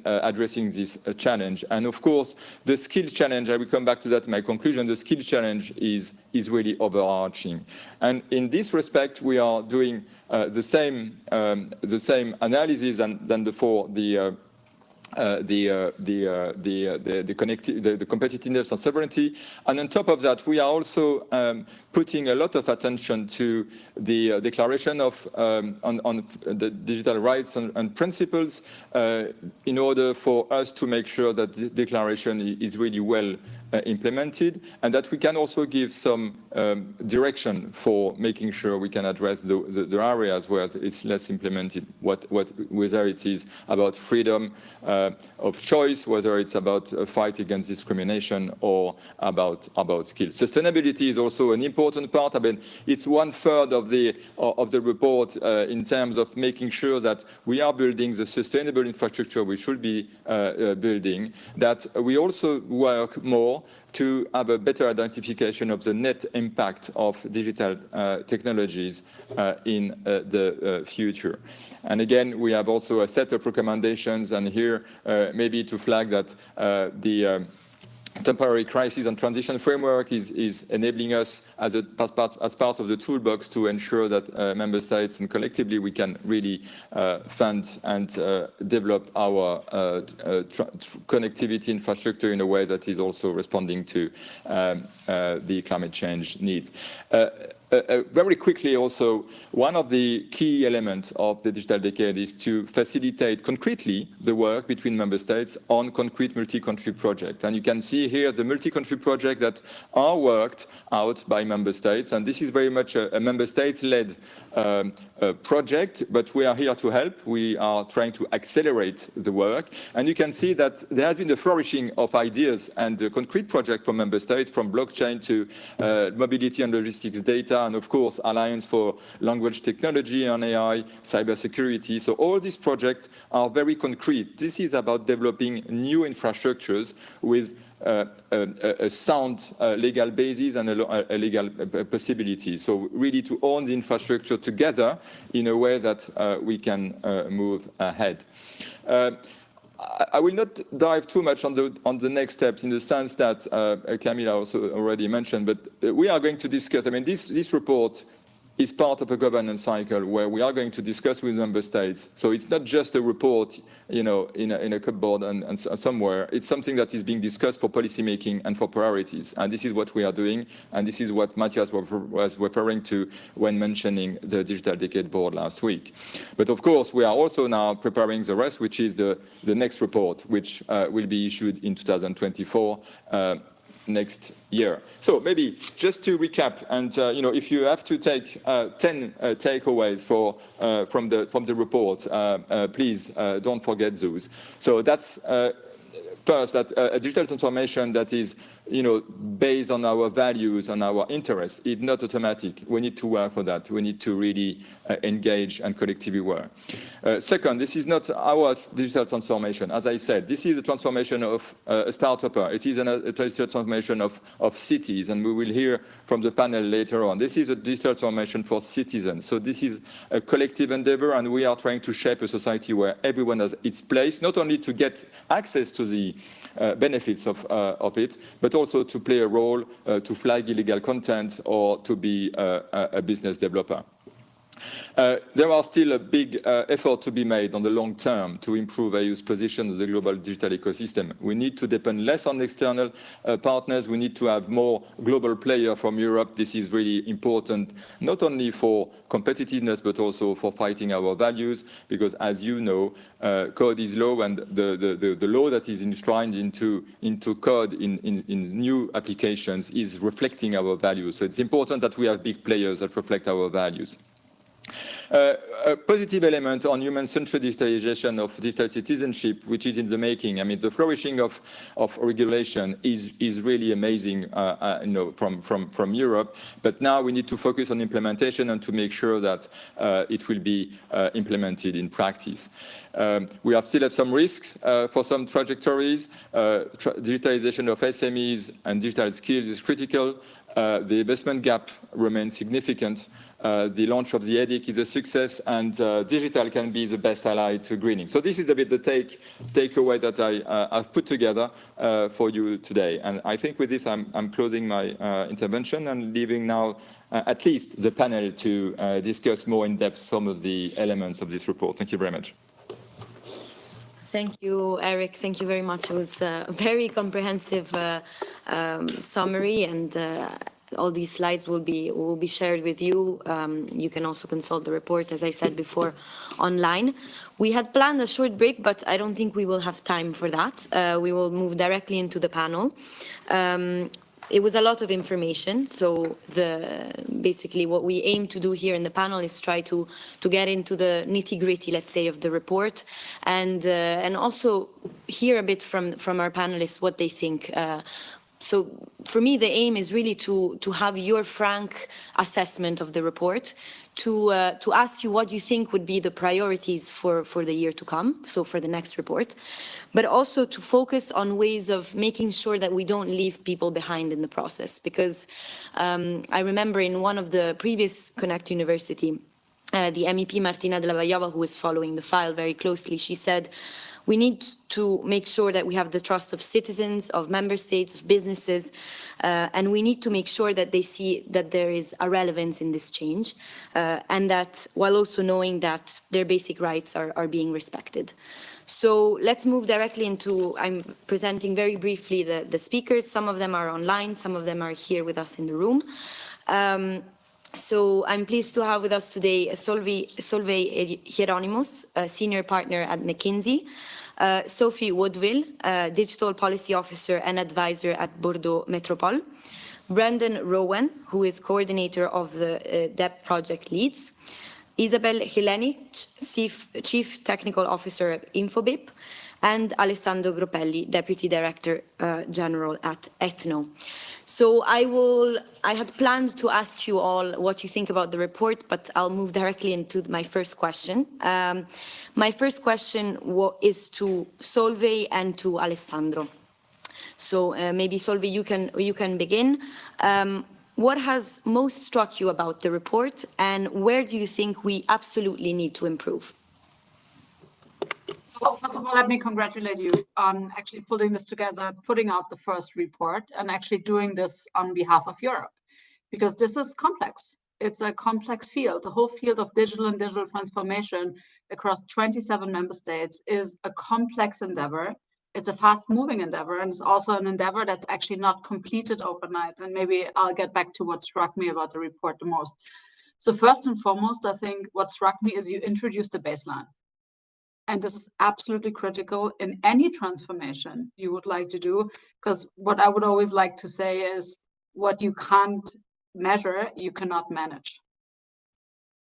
addressing this challenge. And of course, the skills challenge, I will come back to that in my conclusion, the skills challenge is really overarching. And in this respect, we are doing the same analysis than before the competitiveness and sovereignty. And on top of that, we are also putting a lot of attention to the declaration of on the digital rights and principles in order for us to make sure that the declaration is really well implemented, and that we can also give some direction for making sure we can address the areas where it's less implemented, whether it is about freedom of choice, whether it's about a fight against discrimination or about skills. Sustainability is also an important part. I mean, it's 1/3 of the report in terms of making sure that we are building the sustainable infrastructure we should be building, that we also work more to have a better identification of the net impact of digital technologies in the future. And again, we have also a set of recommendations, and here maybe to flag that the temporary crisis and transition framework is enabling us as part of the toolbox to ensure that member states and collectively we can really fund and develop our connectivity infrastructure in a way that is also responding to the climate change needs. Very quickly also, one of the key elements of the digital decade is to facilitate concretely the work between member states on concrete multi-country projects. And you can see here the multi-country projects that are worked out by member states. And this is very much a member states-led project, but we are here to help. We are trying to accelerate the work. And you can see that there has been a flourishing of ideas and concrete projects from member states, from blockchain to mobility and logistics data, and of course, Alliance for Language Technology and AI, cybersecurity. So all these projects are very concrete. This is about developing new infrastructures with a sound legal basis and a legal possibility. So really to own the infrastructure together in a way that we can move ahead. I will not dive too much on the next steps in the sense that Camila also already mentioned, but we are going to discuss, I mean, this report is part of a governance cycle where we are going to discuss with member states. So it's not just a report, in a cupboard and somewhere. It's something that is being discussed for policymaking and for priorities. And this is what we are doing. And this is what Matthias was referring to when mentioning the Digital Decade Board last week. But of course, we are also now preparing the rest, which is the next report, which will be issued in 2024. Next year. So maybe just to recap, and if you have to take 10 takeaways from the report, please don't forget those. So that's first, that a digital transformation that is based on our values and our interests is not automatic. We need to work for that. We need to really engage and collectively work. Second, this is not our digital transformation. As I said, this is a transformation of a startup. It is a digital transformation of cities, and we will hear from the panel later on. This is a digital transformation for citizens. So this is a collective endeavor, and we are trying to shape a society where everyone has its place, not only to get access to the benefits of it, but also to play a role to flag illegal content or to be a business developer. There are still a big effort to be made on the long term to improve EU's position as a global digital ecosystem. We need to depend less on external partners. We need to have more global players from Europe. This is really important, not only for competitiveness, but also for fighting our values, because as you know, code is law, and the law that is enshrined into code in new applications is reflecting our values. So it's important that we have big players that reflect our values. A positive element on human-centered digitalization of digital citizenship, which is in the making. I mean, the flourishing of regulation is really amazing, from Europe. But now we need to focus on implementation and to make sure that it will be implemented in practice. We still have some risks for some trajectories. Digitalization of SMEs and digital skills is critical. The investment gap remains significant. The launch of the EDIC is a success, and digital can be the best ally to greening. So this is a bit the takeaway that I've put together for you today. And I think with this, I'm closing my intervention and leaving now at least the panel to discuss more in depth some of the elements of this report. Thank you very much. Thank you, Eric. Thank you very much. It was a very comprehensive summary, and all these slides will be shared with you. You can also consult the report, as I said before, online. We had planned a short break, but I don't think we will have time for that. We will move directly into the panel. It was a lot of information, so basically what we aim to do here in the panel is try to get into the nitty-gritty, let's say, of the report, and also hear a bit from our panelists what they think. So for me, the aim is really to have your frank assessment of the report, to ask you what you think would be the priorities for the year to come, so for the next report, but also to focus on ways of making sure that we don't leave people behind in the process. Because I remember in one of the previous Connect University, the MEP Martina Della who was following the file very closely, she said, we need to make sure that we have the trust of citizens, of member states, of businesses, and we need to make sure that they see that there is a relevance in this change, and that while also knowing that their basic rights are being respected. So let's move directly into, I'm presenting very briefly the speakers. Some of them are online, some of them are here with us in the room. So I'm pleased to have with us today Solveig Hieronymus, a senior partner at McKinsey, Sophie Woodville, digital policy officer and advisor at Bordeaux Metropole, Brendan Rowan, who is coordinator of the DEP project leads, Isabel Helenic, chief technical officer at Infobip, and Alessandro Gropelli, deputy director general at Etno. So I had planned to ask you all what you think about the report, but I'll move directly into my first question. My first question is to Solveig and to Alessandro. So maybe Solveig, you can begin. What has most struck you about the report, and where do you think we absolutely need to improve? Well, first of all, let me congratulate you on actually putting this together, putting out the first report, and actually doing this on behalf of Europe, because this is complex. It's a complex field. The whole field of digital and digital transformation across 27 member states is a complex endeavor. It's a fast-moving endeavor, and it's also an endeavor that's actually not completed overnight. And maybe I'll get back to what struck me about the report the most. So first and foremost, I think what struck me is you introduced a baseline. And this is absolutely critical in any transformation you would like to do, because what I would always like to say is what you can't measure, you cannot manage.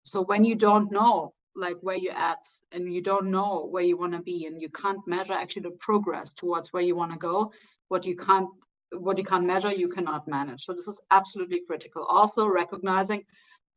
So when you don't know like where you're at, and you don't know where you want to be, and you can't measure actually the progress towards where you want to go, what you can't measure, you cannot manage. So this is absolutely critical. Also recognizing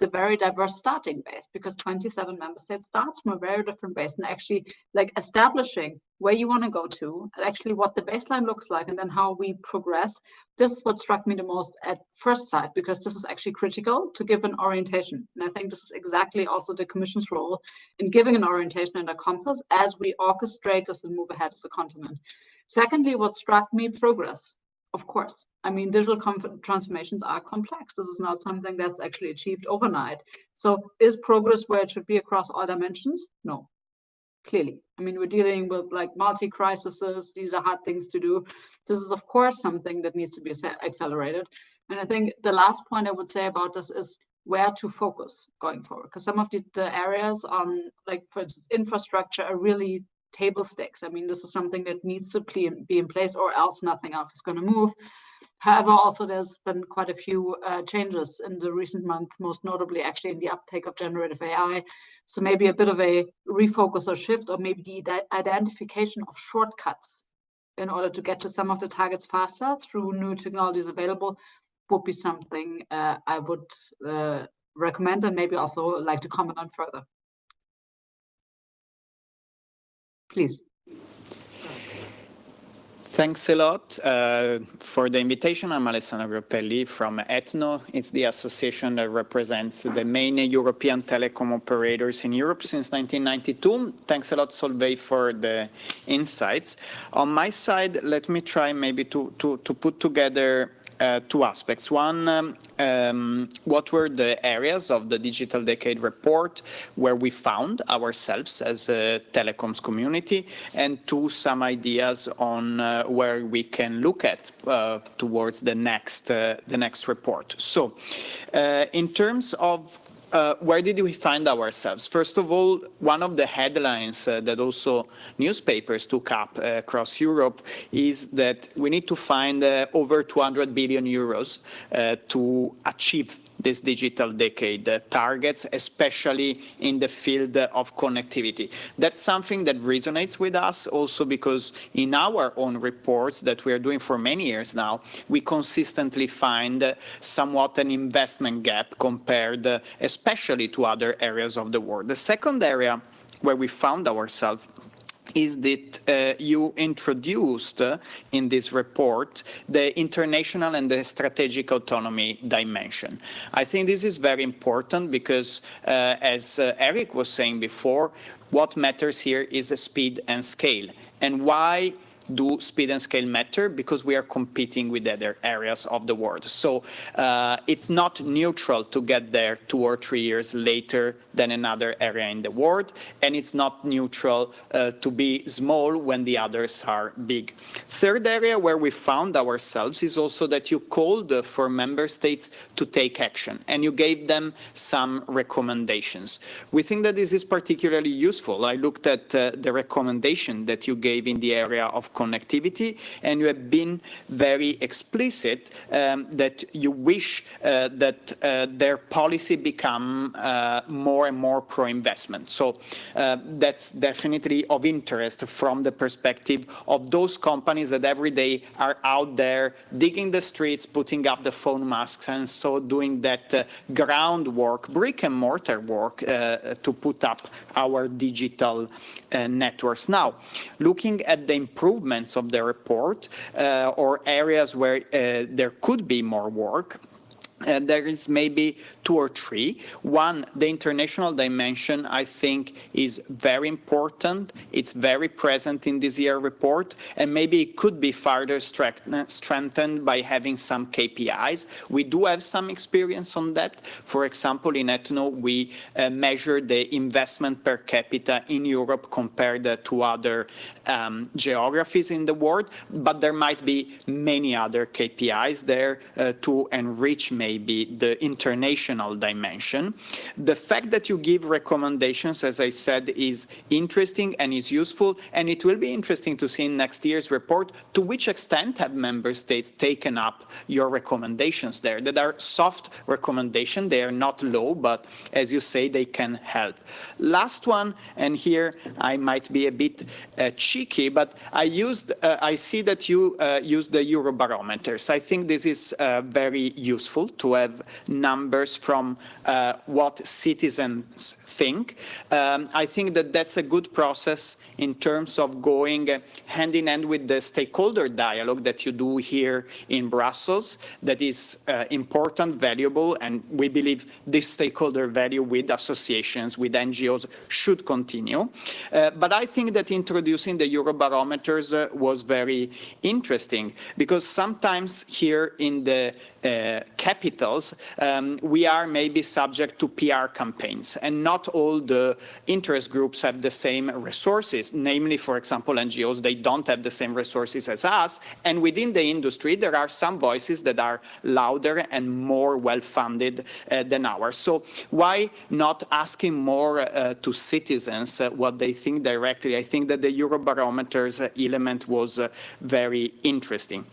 the very diverse starting base, because 27 member states starts from a very different base, and actually like establishing where you want to go to, actually what the baseline looks like, and then how we progress. This is what struck me the most at first sight, because this is actually critical to give an orientation. And I think this is exactly also the Commission's role in giving an orientation and a compass as we orchestrate this and move ahead as a continent. Secondly, what struck me, progress. of course. I mean, digital transformations are complex. This is not something that's actually achieved overnight. So is progress where it should be across all dimensions? No, clearly. I mean, we're dealing with like multi-crises. These are hard things to do. This is, of course, something that needs to be accelerated. And I think the last point I would say about this is where to focus going forward. Because some of the areas on, like, for instance, infrastructure are really table stakes. I mean, this is something that needs to be in place, or else nothing else is going to move. However, also there's been quite a few changes in the recent month, most notably actually in the uptake of generative AI. So maybe a bit of a refocus or shift, or maybe the identification of shortcuts in order to get to some of the targets faster through new technologies available would be something I would recommend, and maybe also like to comment on further. Please. Thanks a lot for the invitation. I'm Alessandro Groppelli from ETNO. It's the association that represents the main European telecom operators in Europe since 1992. Thanks a lot, Solveig, for the insights. On my side, let me try maybe to put together two aspects. One, what were the areas of the Digital Decade report where we found ourselves as a telecoms community, and two, some ideas on where we can look at towards the next report. So, in terms of where did we find ourselves? First of all, one of the headlines that also newspapers took up across Europe is that we need to find over 200 billion euros to achieve this digital decade targets, especially in the field of connectivity. That's something that resonates with us also because in our own reports that we are doing for many years now, we consistently find somewhat an investment gap compared especially to other areas of the world. The second area where we found ourselves is that you introduced in this report the international and the strategic autonomy dimension. I think this is very important because, as Eric was saying before, what matters here is speed and scale. And why do speed and scale matter? Because we are competing with other areas of the world. So it's not neutral to get there 2 or 3 years later than another area in the world, and it's not neutral to be small when the others are big. Third area where we found ourselves is also that you called for member states to take action, and you gave them some recommendations. We think that this is particularly useful. I looked at the recommendation that you gave in the area of connectivity, and you have been very explicit that you wish that their policy become more and more pro-investment. So that's definitely of interest from the perspective of those companies that every day are out there digging the streets, putting up the phone masks, and so doing that groundwork, brick and mortar work to put up our digital networks. Now, looking at the improvements of the report or areas where there could be more work, there is maybe 2 or 3. One, the international dimension, I think, is very important. It's very present in this year report, and maybe it could be further strengthened by having some KPIs. We do have some experience on that. For example, in ETNO, we measure the investment per capita in Europe compared to other geographies in the world, but there might be many other KPIs there to enrich maybe the international dimension. The fact that you give recommendations, as I said, is interesting and is useful, and it will be interesting to see in next year's report to which extent have member states taken up your recommendations there. That are soft recommendations, they are not low, but as you say, they can help. Last one, and here I might be a bit cheeky, but I see that you use the Eurobarometers. I think this is very useful to have numbers from what citizens think. I think that that's a good process in terms of going hand in hand with the stakeholder dialogue that you do here in Brussels. That is important, valuable, and we believe this stakeholder value with associations, with NGOs should continue. But I think that introducing the Eurobarometers was very interesting, because sometimes here in the capitals, we are maybe subject to PR campaigns, and not all the interest groups have the same resources. Namely, for example, NGOs, they don't have the same resources as us, and within the industry, there are some voices that are louder and more well-funded than ours. So why not asking more to citizens what they think directly? I think that the Eurobarometers element was very interesting.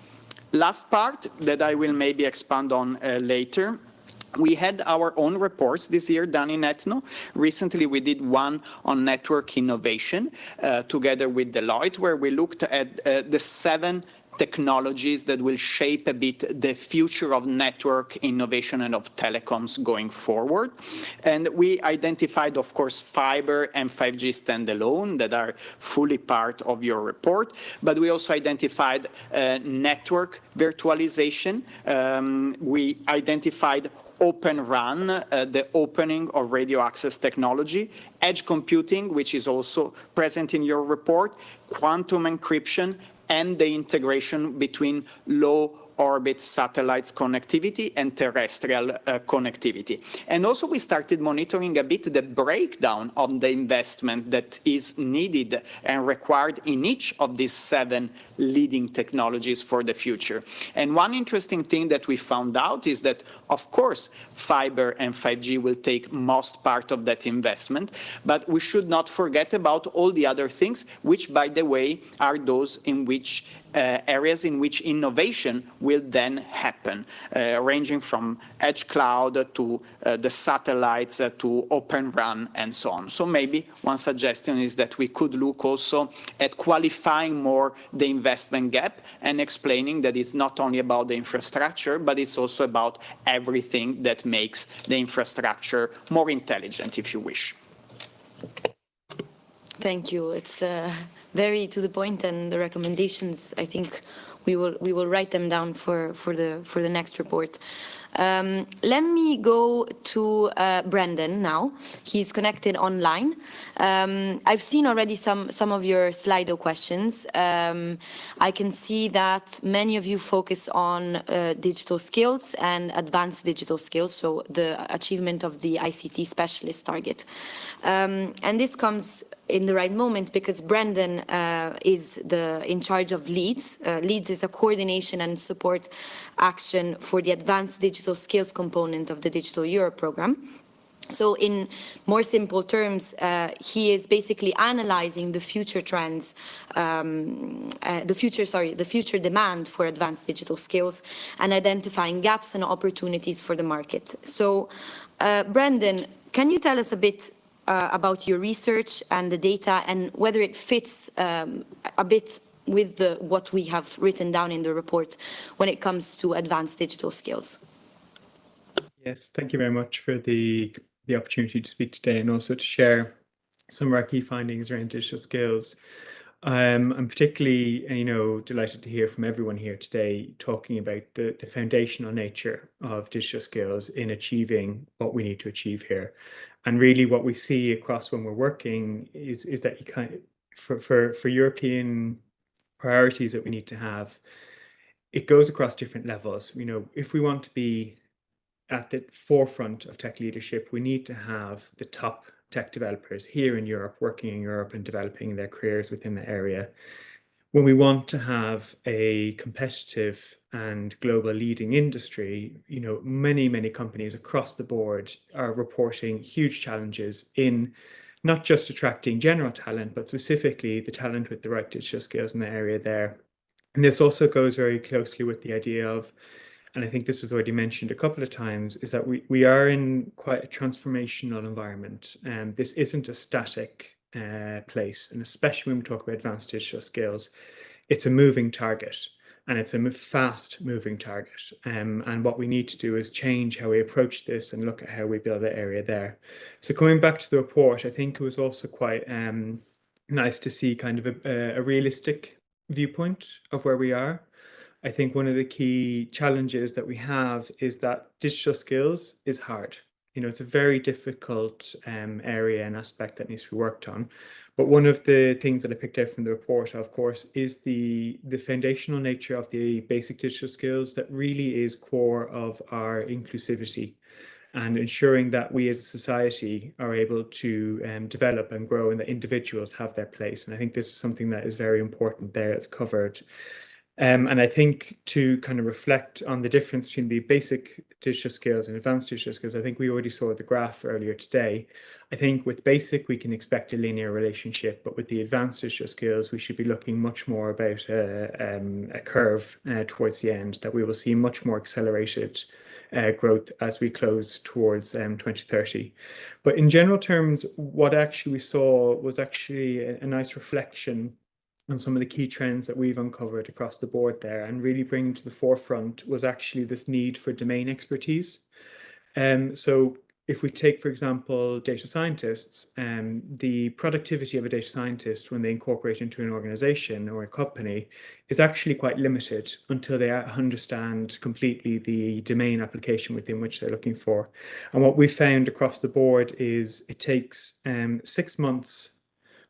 Last part that I will maybe expand on later. We had our own reports this year done in Ethno. Recently, we did one on network innovation together with Deloitte, where we looked at the 7 technologies that will shape a bit the future of network innovation and of telecoms going forward. And we identified, of course, fiber and 5G standalone that are fully part of your report, but we also identified network virtualization. We identified Open RAN, the opening of radio access technology, edge computing, which is also present in your report, quantum encryption, and the integration between low orbit satellites connectivity and terrestrial connectivity. And also we started monitoring a bit the breakdown of the investment that is needed and required in each of these 7 leading technologies for the future. And one interesting thing that we found out is that, of course, fiber and 5G will take most part of that investment, but we should not forget about all the other things, which, by the way, are those in which areas in which innovation will then happen, ranging from edge cloud to the satellites to Open RAN and so on. So maybe one suggestion is that we could look also at qualifying more the investment gap and explaining that it's not only about the infrastructure, but it's also about everything that makes the infrastructure more intelligent, if you wish. Thank you. It's very to the point, and the recommendations, I think we will write them down for the next report. Let me go to Brendan now. He's connected online. I've seen already some of your Slido questions. I can see that many of you focus on digital skills and advanced digital skills, so the achievement of the ICT specialist target. And this comes in the right moment because Brendan is in charge of LEADS. LEADS is a coordination and support action for the advanced digital skills component of the Digital Europe program. So in more simple terms, he is basically analyzing the future trends, the future demand for advanced digital skills, and identifying gaps and opportunities for the market. So Brendan, can you tell us a bit about your research and the data, and whether it fits a bit with what we have written down in the report when it comes to advanced digital skills? Yes, thank you very much for the opportunity to speak today, and also to share some of our key findings around digital skills. I'm particularly, delighted to hear from everyone here today talking about the foundational nature of digital skills in achieving what we need to achieve here. And really what we see across when we're working is that you for European priorities that we need to have, it goes across different levels. If we want to be at the forefront of tech leadership, we need to have the top tech developers here in Europe, working in Europe and developing their careers within the area. When we want to have a competitive and global leading industry, many companies across the board are reporting huge challenges in not just attracting general talent, but specifically the talent with the right digital skills in the area there. And this also goes very closely with the idea of, and I think this was already mentioned a couple of times, is that we are in quite a transformational environment, and this isn't a static place. And especially when we talk about advanced digital skills, it's a moving target. and it's a fast-moving target. And what we need to do is change how we approach this and look at how we build the area there. So coming back to the report, I think it was also quite nice to see kind of a realistic viewpoint of where we are. I think one of the key challenges that we have is that digital skills is hard. You know, it's a very difficult area and aspect that needs to be worked on. But one of the things that I picked out from the report, of course, is the foundational nature of the basic digital skills that really is core of our inclusivity and ensuring that we as a society are able to develop and grow and that individuals have their place. And I think this is something that is very important there. It's covered. And I think to kind of reflect on the difference between the basic digital skills and advanced digital skills, I think we already saw the graph earlier today. I think with basic, we can expect a linear relationship, but with the advanced digital skills, we should be looking much more about a curve towards the end, that we will see much more accelerated growth as we close towards 2030. But in general terms, what actually we saw was actually a nice reflection on some of the key trends that we've uncovered across the board there, and really bringing to the forefront was actually this need for domain expertise. So if we take, for example, data scientists, the productivity of a data scientist when they incorporate into an organization or a company is actually quite limited until they understand completely the domain application within which they're looking for. And what we found across the board is it takes 6 months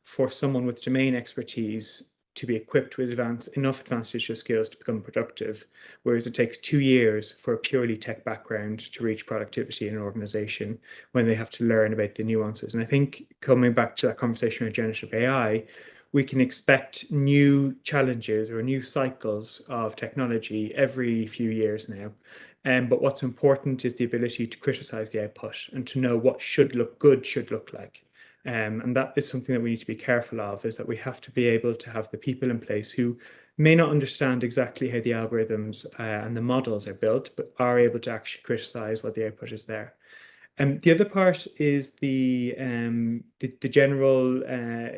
for someone with domain expertise to be equipped with enough advanced digital skills to become productive, whereas it takes 2 years for a purely tech background to reach productivity in an organization when they have to learn about the nuances. And I think coming back to that conversation with generative AI, we can expect new challenges or new cycles of technology every few years now. But what's important is the ability to criticize the output and to know what should look like. And that is something that we need to be careful of, is that we have to be able to have the people in place who may not understand exactly how the algorithms and the models are built, but are able to actually criticize what the output is there. The other part is the general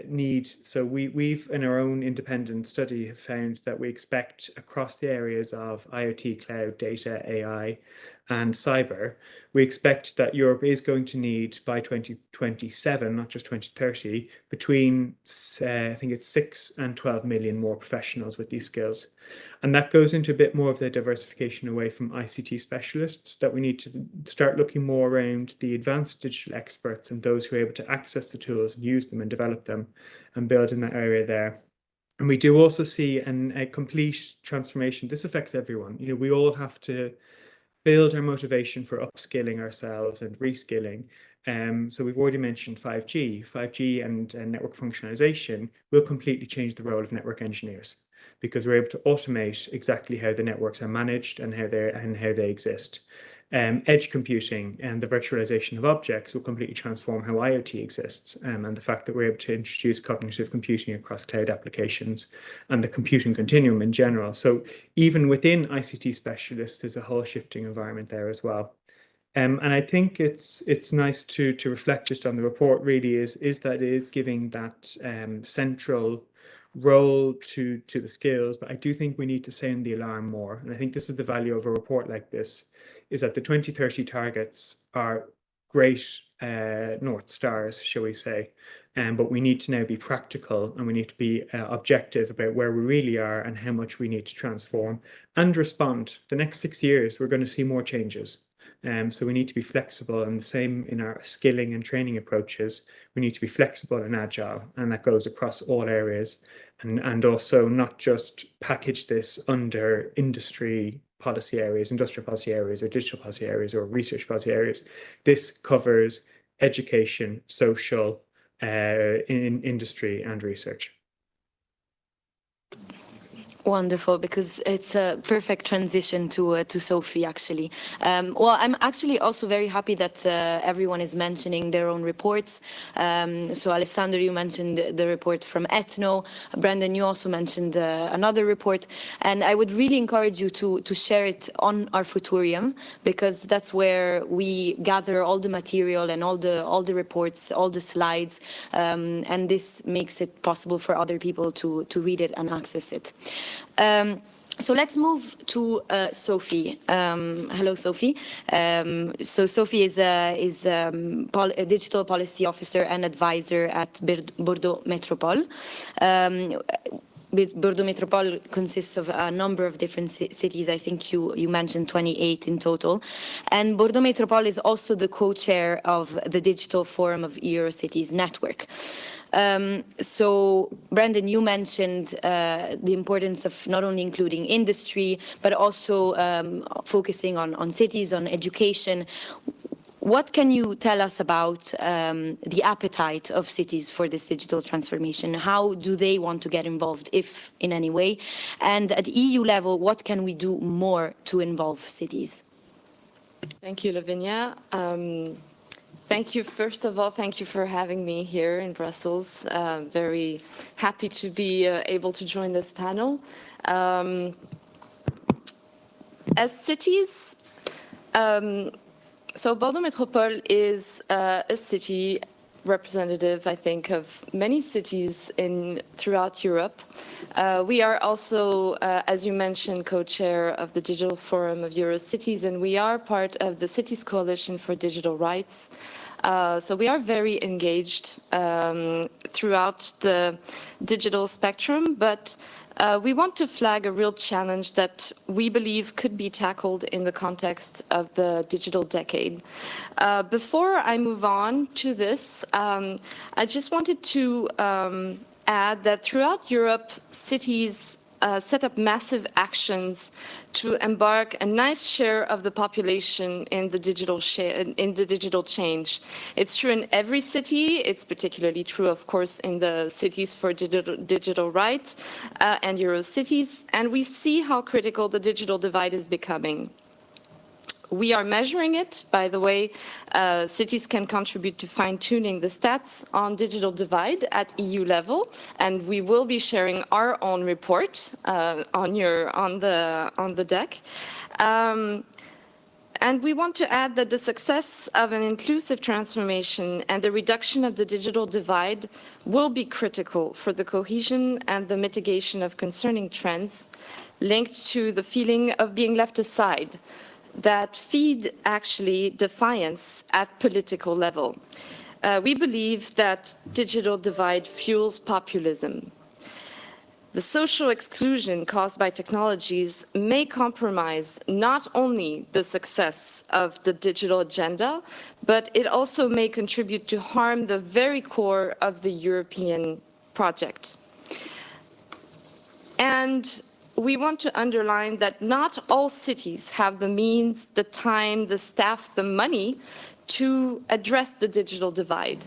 need. So we've, in our own independent study, have found that we expect across the areas of IoT, cloud, data, AI, and cyber, we expect that Europe is going to need by 2027, not just 2030, between I think it's 6 and 12 million more professionals with these skills. And that goes into a bit more of the diversification away from ICT specialists, that we need to start looking more around the advanced digital experts and those who are able to access the tools and use them and develop them and build in that area there. And we do also see a complete transformation. This affects everyone. You know, we all have to build our motivation for upskilling ourselves and reskilling. So we've already mentioned 5G. 5G and network functionalization will completely change the role of network engineers, because we're able to automate exactly how the networks are managed and how they exist. Edge computing and the virtualization of objects will completely transform how IoT exists, and the fact that we're able to introduce cognitive computing across cloud applications and the computing continuum in general. So even within ICT specialists, there's a whole shifting environment there as well. And I think it's nice to reflect just on the report, really, is that it is giving that central role to the skills, but I do think we need to sound the alarm more. And I think this is the value of a report like this, is that the 2030 targets are great North Stars, shall we say, but we need to now be practical, and we need to be objective about where we really are and how much we need to transform and respond. The next 6 years, we're going to see more changes. So we need to be flexible, and the same in our skilling and training approaches. We need to be flexible and agile, and that goes across all areas, and also not just package this under industry policy areas, industrial policy areas, or digital policy areas, or research policy areas. This covers education, social, in industry, and research. Wonderful, because it's a perfect transition to Sophie, actually. Well, I'm actually also very happy that everyone is mentioning their own reports. So Alessandro, you mentioned the report from Ethno. Brandon, you also mentioned another report. And I would really encourage you to share it on our Futurium, because that's where we gather all the material and all the reports, all the slides. And this makes it possible for other people to read it and access it. So let's move to Sophie. Hello, Sophie. So Sophie is a digital policy officer and advisor at Bordeaux Métropole. Bordeaux Métropole consists of a number of different cities. I think you mentioned 28 in total. And Bordeaux Métropole is also the co-chair of the Digital Forum of Eurocities Network. So, Brandon, you mentioned the importance of not only including industry, but also focusing on cities, on education. What can you tell us about the appetite of cities for this digital transformation? How do they want to get involved, if in any way? And at EU level, what can we do more to involve cities? Thank you, Lavinia. Thank you, first of all, thank you for having me here in Brussels. Very happy to be able to join this panel. As cities, so Bordeaux Métropole is a city representative, I think, of many cities throughout Europe. We are also, as you mentioned, co-chair of the Digital Forum of Eurocities, and we are part of the Cities Coalition for Digital Rights. So we are very engaged throughout the digital spectrum, but we want to flag a real challenge that we believe could be tackled in the context of the digital decade. Before I move on to this, I just wanted to add that throughout Europe, cities set up massive actions to embark a nice share of the population in the digital change. It's true in every city. It's particularly true, of course, in the cities for digital rights and Eurocities. And we see how critical the digital divide is becoming. We are measuring it. By the way, cities can contribute to fine-tuning the stats on digital divide at EU level, and we will be sharing our own report on the deck. And we want to add that the success of an inclusive transformation and the reduction of the digital divide will be critical for the cohesion and the mitigation of concerning trends linked to the feeling of being left aside, that feed actually defiance at political level. We believe that digital divide fuels populism. The social exclusion caused by technologies may compromise not only the success of the digital agenda, but it also may contribute to harm the very core of the European project. And we want to underline that not all cities have the means, the time, the staff, the money to address the digital divide.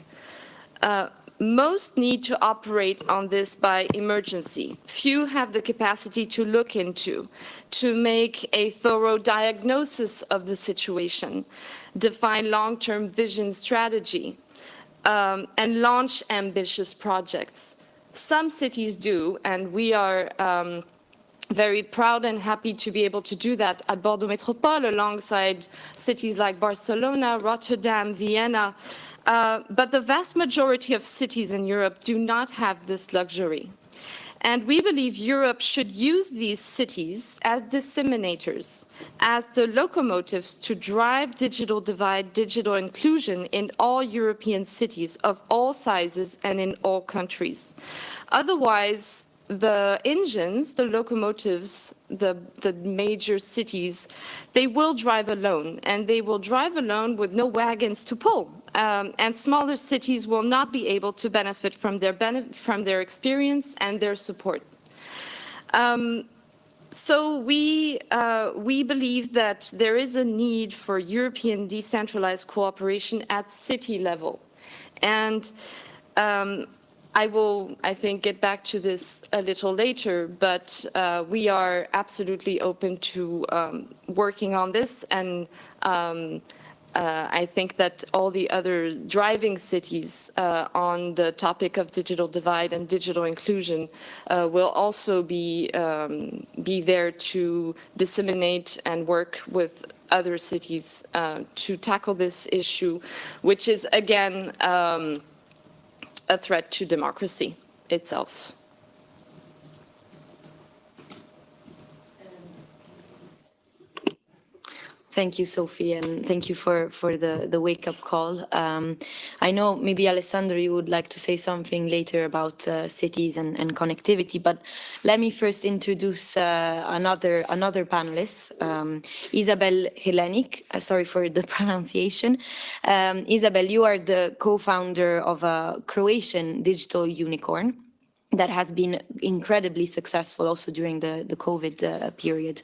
Most need to operate on this by emergency. Few have the capacity to look into, to make a thorough diagnosis of the situation, define long-term vision strategy, and launch ambitious projects. Some cities do, and we are very proud and happy to be able to do that at Bordeaux Métropole alongside cities like Barcelona, Rotterdam, Vienna. But the vast majority of cities in Europe do not have this luxury. And we believe Europe should use these cities as disseminators, as the locomotives to drive digital divide, digital inclusion in all European cities of all sizes and in all countries. Otherwise, the engines, the locomotives, the major cities, they will drive alone, and they will drive alone with no wagons to pull. And smaller cities will not be able to benefit from their experience and their support. So we believe that there is a need for European decentralized cooperation at city level. And I will, I think, get back to this a little later, but we are absolutely open to working on this, and I think that all the other driving cities on the topic of digital divide and digital inclusion will also be there to disseminate and work with other cities to tackle this issue, which is, again, a threat to democracy itself. Thank you, Sophie, and thank you for the wake-up call. I know maybe Alessandro, you would like to say something later about cities and connectivity, but let me first introduce another panelist, Isabel Helenik. Sorry for the pronunciation. Isabel, you are the co-founder of a Croatian digital unicorn that has been incredibly successful also during the COVID period.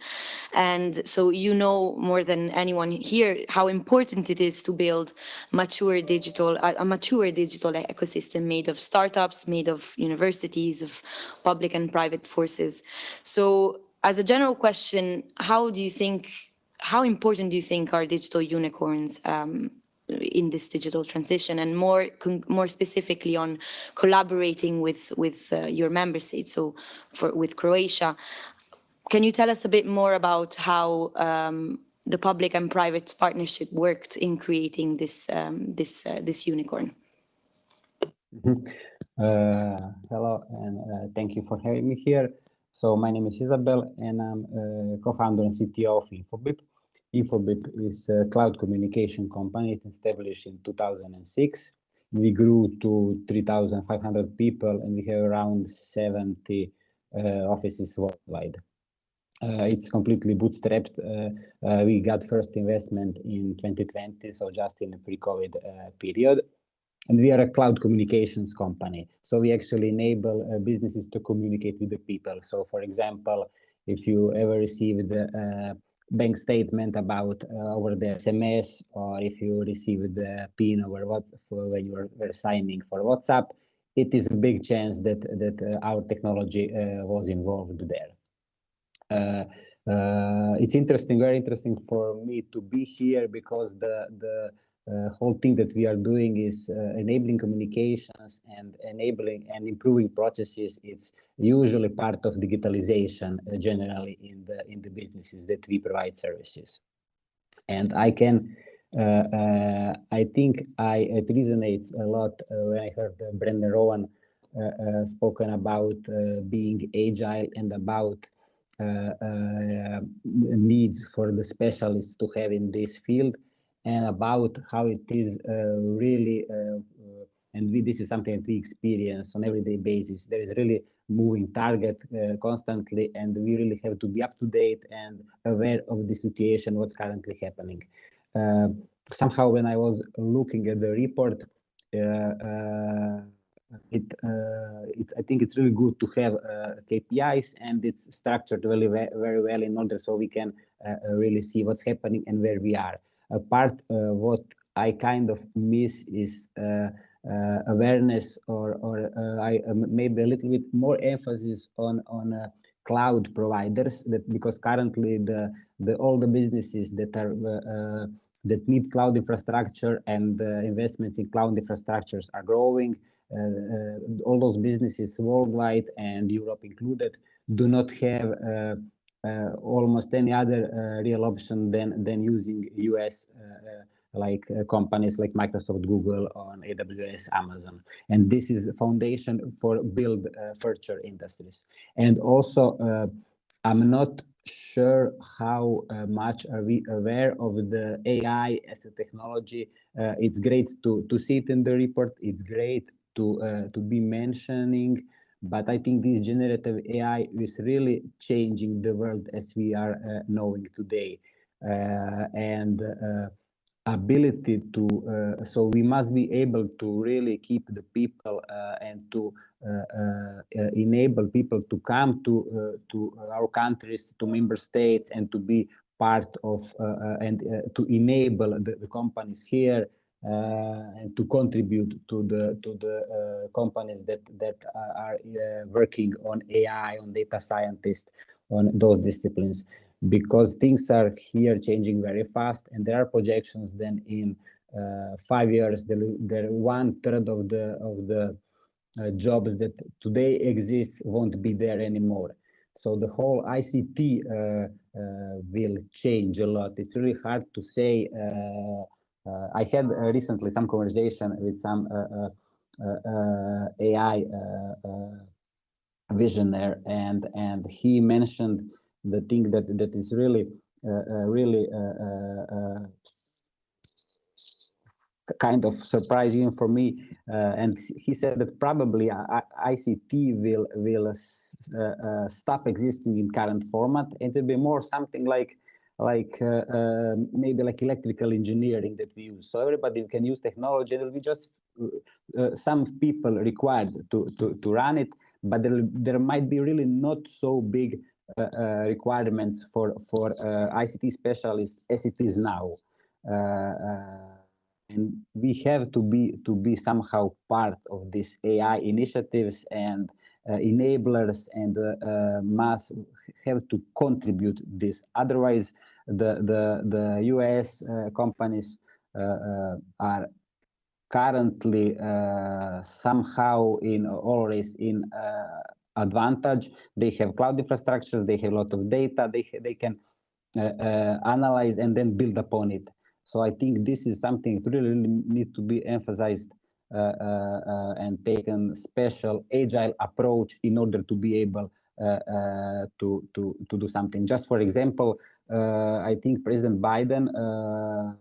And so you know more than anyone here how important it is to build a mature digital ecosystem made of startups, made of universities, of public and private forces. So as a general question, how important do you think are digital unicorns in this digital transition, and more specifically on collaborating with your member states, so with Croatia? Can you tell us a bit more about how the public and private partnership worked in creating this unicorn? Hello, and thank you for having me here. So my name is Isabel, and I'm co-founder and CTO of Infobip. Infobip is a cloud communication company. It's established in 2006. We grew to 3,500 people, and we have around 70 offices worldwide. It's completely bootstrapped. We got first investment in 2020, so just in the pre-COVID period. And we are a cloud communications company. So we actually enable businesses to communicate with the people. So for example, if you ever received a bank statement about over the SMS, or if you received the PIN over when you were signing for WhatsApp, it is a big chance that our technology was involved there. It's interesting, very interesting for me to be here, because the whole thing that we are doing is enabling communications and enabling and improving processes. It's usually part of digitalization generally in the businesses that we provide services. And I think it resonates a lot when I heard Brendan Rowan spoken about being agile and about needs for the specialists to have in this field, and about how it is really, this is something that we experience on everyday basis. There is really moving target constantly, and we really have to be up to date and aware of the situation, what's currently happening. Somehow, when I was looking at the report, I think it's really good to have KPIs, and it's structured really very well in order so we can really see what's happening and where we are. What I kind of miss is awareness, or maybe a little bit more emphasis on cloud providers, because currently all the businesses that need cloud infrastructure and investments in cloud infrastructures are growing. All those businesses worldwide, and Europe included, do not have almost any other real option than using US companies like Microsoft, Google, on AWS, Amazon. And this is the foundation for build future industries. And also, I'm not sure how much are we aware of the AI as a technology. It's great to see it in the report. It's great to be mentioning, but I think this generative AI is really changing the world as we are knowing today. Ability to, so we must be able to really keep the people and to enable people to come to our countries, to member states, and to be part of and to enable the companies here and to contribute to the companies that are working on AI, on data scientists, on those disciplines, because things are here changing very fast, and there are projections then in 5 years there 1/3 of the jobs that today exist won't be there anymore. So the whole ICT will change a lot. It's really hard to say. I had recently some conversation with some AI visionary, and he mentioned the thing that is really really kind of surprising for me. And he said that probably ICT will stop existing in current format, and it'll be more something like maybe like electrical engineering that we use. So everybody can use technology. There will be just some people required to run it, but there might be really not so big requirements for ICT specialists as it is now. And we have to be somehow part of these AI initiatives, and enablers, and must have to contribute this. Otherwise, the US companies are currently somehow always in advantage. They have cloud infrastructures, they have a lot of data, they can analyze and then build upon it. So I think this is something that really need to be emphasized and taken special agile approach in order to be able to do something. Just for example, I think President Biden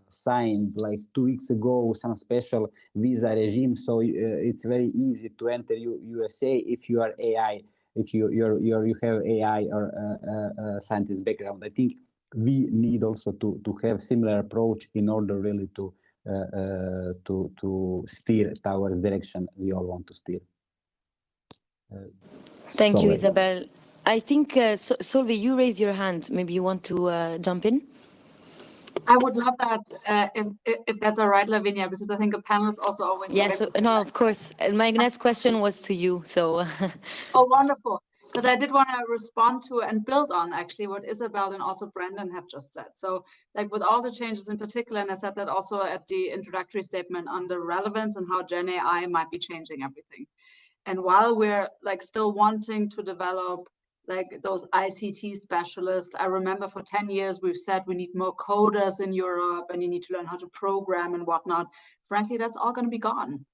signed like 2 weeks ago some special visa regime, so it's very easy to enter USA if you are AI, if you have AI or scientist background. I think we need also to have similar approach in order really to steer towards direction we all want to steer. Thank you, Isabel. I think, Solveig, you raise your hand. Maybe you want to jump in? I would love that if that's all right, Lavinia, because I think a panel is also always... Yes, no, of course. My next question was to you, so... Oh, wonderful. Because I did want to respond to and build on actually what Isabel and also Brandon have just said. So like with all the changes in particular, and I said that also at the introductory statement on the relevance and how Gen AI might be changing everything. And while we're like still wanting to develop like those ICT specialists, I remember for 10 years, we've said we need more coders in Europe and you need to learn how to program and whatnot. Frankly, that's all going to be gone.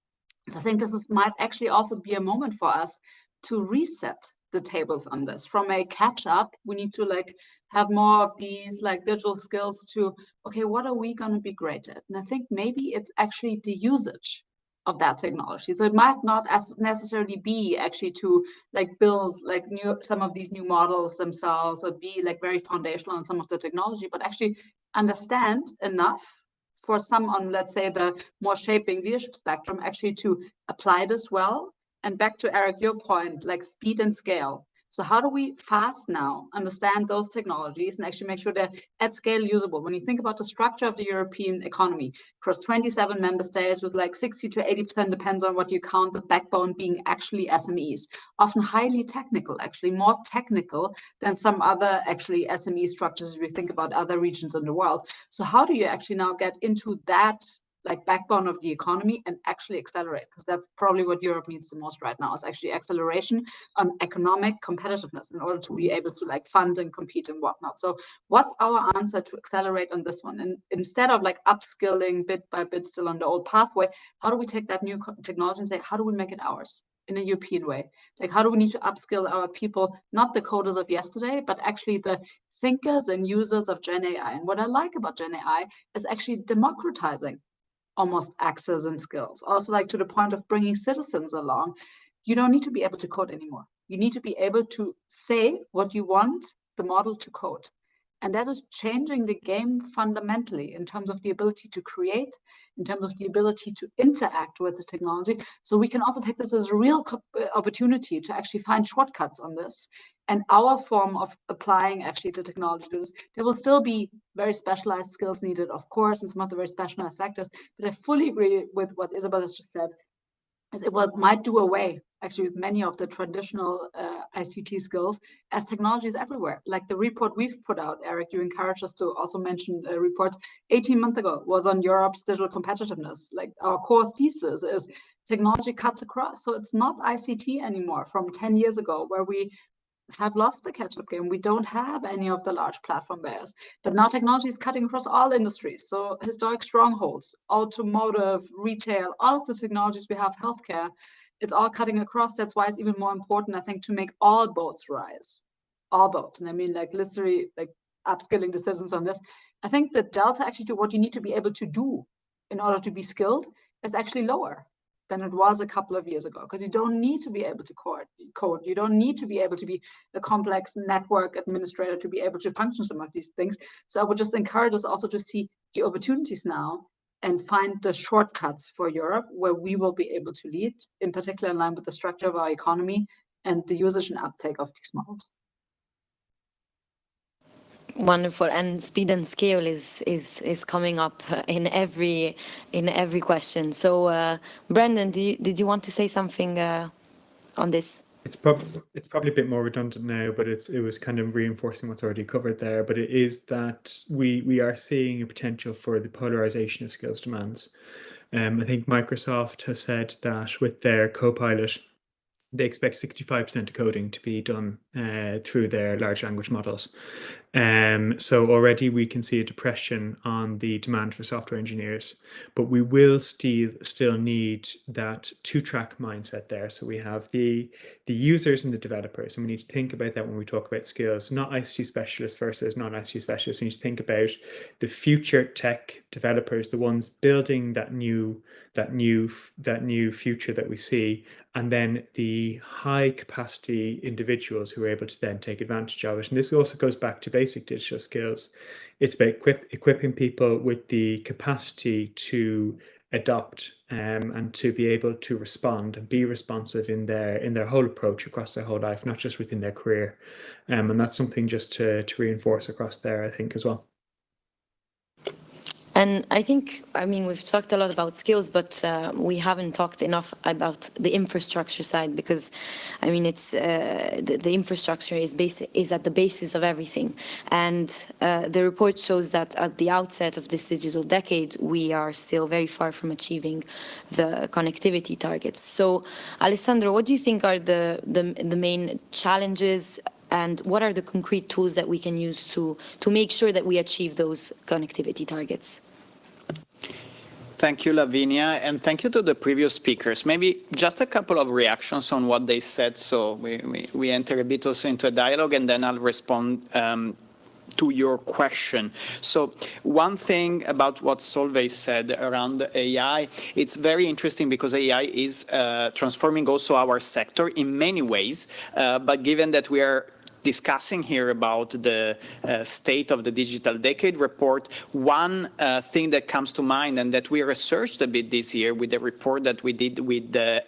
So I think this might actually also be a moment for us to reset the tables on this. From a catch up, we need to like have more of these like digital skills to, okay, what are we going to be great at? And I think maybe it's actually the usage of that technology. So it might not as necessarily be actually to like build like some of these new models themselves or be like very foundational on some of the technology, but actually understand enough for some on, let's say, the more shaping leadership spectrum, actually to apply this well. And back to Eric, your point, like speed and scale. So how do we fast now understand those technologies and actually make sure they're at scale usable? When you think about the structure of the European economy across 27 member states with like 60 to 80% depends on what you count, the backbone being actually SMEs, often highly technical, actually more technical than some other actually SME structures if we think about other regions in the world. So how do you actually now get into that like backbone of the economy and actually accelerate? Because that's probably what Europe needs the most right now, is actually acceleration on economic competitiveness in order to be able to like fund and compete and whatnot. So what's our answer to accelerate on this one? And instead of like upskilling bit by bit still on the old pathway, how do we take that new technology and say, how do we make it ours in a European way? Like, how do we need to upskill our people, not the coders of yesterday, but actually the thinkers and users of Gen AI? And what I like about Gen AI is actually democratizing almost access and skills. Also, like to the point of bringing citizens along, you don't need to be able to code anymore. You need to be able to say what you want the model to code. And that is changing the game fundamentally in terms of the ability to create, in terms of the ability to interact with the technology. So we can also take this as a real opportunity to actually find shortcuts on this. And our form of applying actually the technology to this, there will still be very specialized skills needed, of course, and some of the very specialized factors. But I fully agree with what Isabel has just said, is it might do away actually with many of the traditional ICT skills as technology is everywhere. Like the report we've put out, Eric, you encouraged us to also mention reports 18 months ago was on Europe's digital competitiveness. Like our core thesis is technology cuts across. So it's not ICT anymore from 10 years ago where we have lost the catch-up game. We don't have any of the large platform bears, but now technology is cutting across all industries. So historic strongholds, automotive, retail, all of the technologies we have, healthcare, it's all cutting across. That's why it's even more important, I think, to make all boats rise, all boats. And I mean, like literally, like upskilling the citizens on this. I think the delta actually to what you need to be able to do in order to be skilled is actually lower than it was a couple of years ago, because you don't need to be able to code. You don't need to be able to be a complex network administrator to be able to function some of these things. So I would just encourage us also to see the opportunities now and find the shortcuts for Europe where we will be able to lead, in particular in line with the structure of our economy and the usage and uptake of these models. Wonderful, and speed and scale is coming up in every question. So, Brendan, did you want to say something on this? It's probably a bit more redundant now, but it was kind of reinforcing what's already covered there. But it is that we are seeing a potential for the polarization of skills demands. I think Microsoft has said that with their Copilot, they expect 65% of coding to be done through their large language models. So already we can see a depression on the demand for software engineers, but we will still need that two-track mindset there. So we have the users and the developers, and we need to think about that when we talk about skills, not ICT specialists versus non-ICT specialists. We need to think about the future tech developers, the ones building that new future that we see, and then the high capacity individuals who are able to then take advantage of it. And this also goes back to basic digital skills. It's about equipping people with the capacity to adopt and to be able to respond and be responsive in their whole approach across their whole life, not just within their career. And that's something just to reinforce across there, I think, as well. And I think, I mean, we've talked a lot about skills, but we haven't talked enough about the infrastructure side, because, I mean, it's the infrastructure is at the basis of everything. And the report shows that at the outset of this digital decade, we are still very far from achieving the connectivity targets. So, Alessandro, what do you think are the main challenges, and what are the concrete tools that we can use to make sure that we achieve those connectivity targets? Thank you, Lavinia, and thank you to the previous speakers. Maybe just a couple of reactions on what they said, so we enter a bit also into a dialogue, and then I'll respond to your question. So one thing about what Solveig said around AI, it's very interesting because AI is transforming also our sector in many ways, but given that we are discussing here about the state of the digital decade report, one thing that comes to mind and that we researched a bit this year with the report that we did with the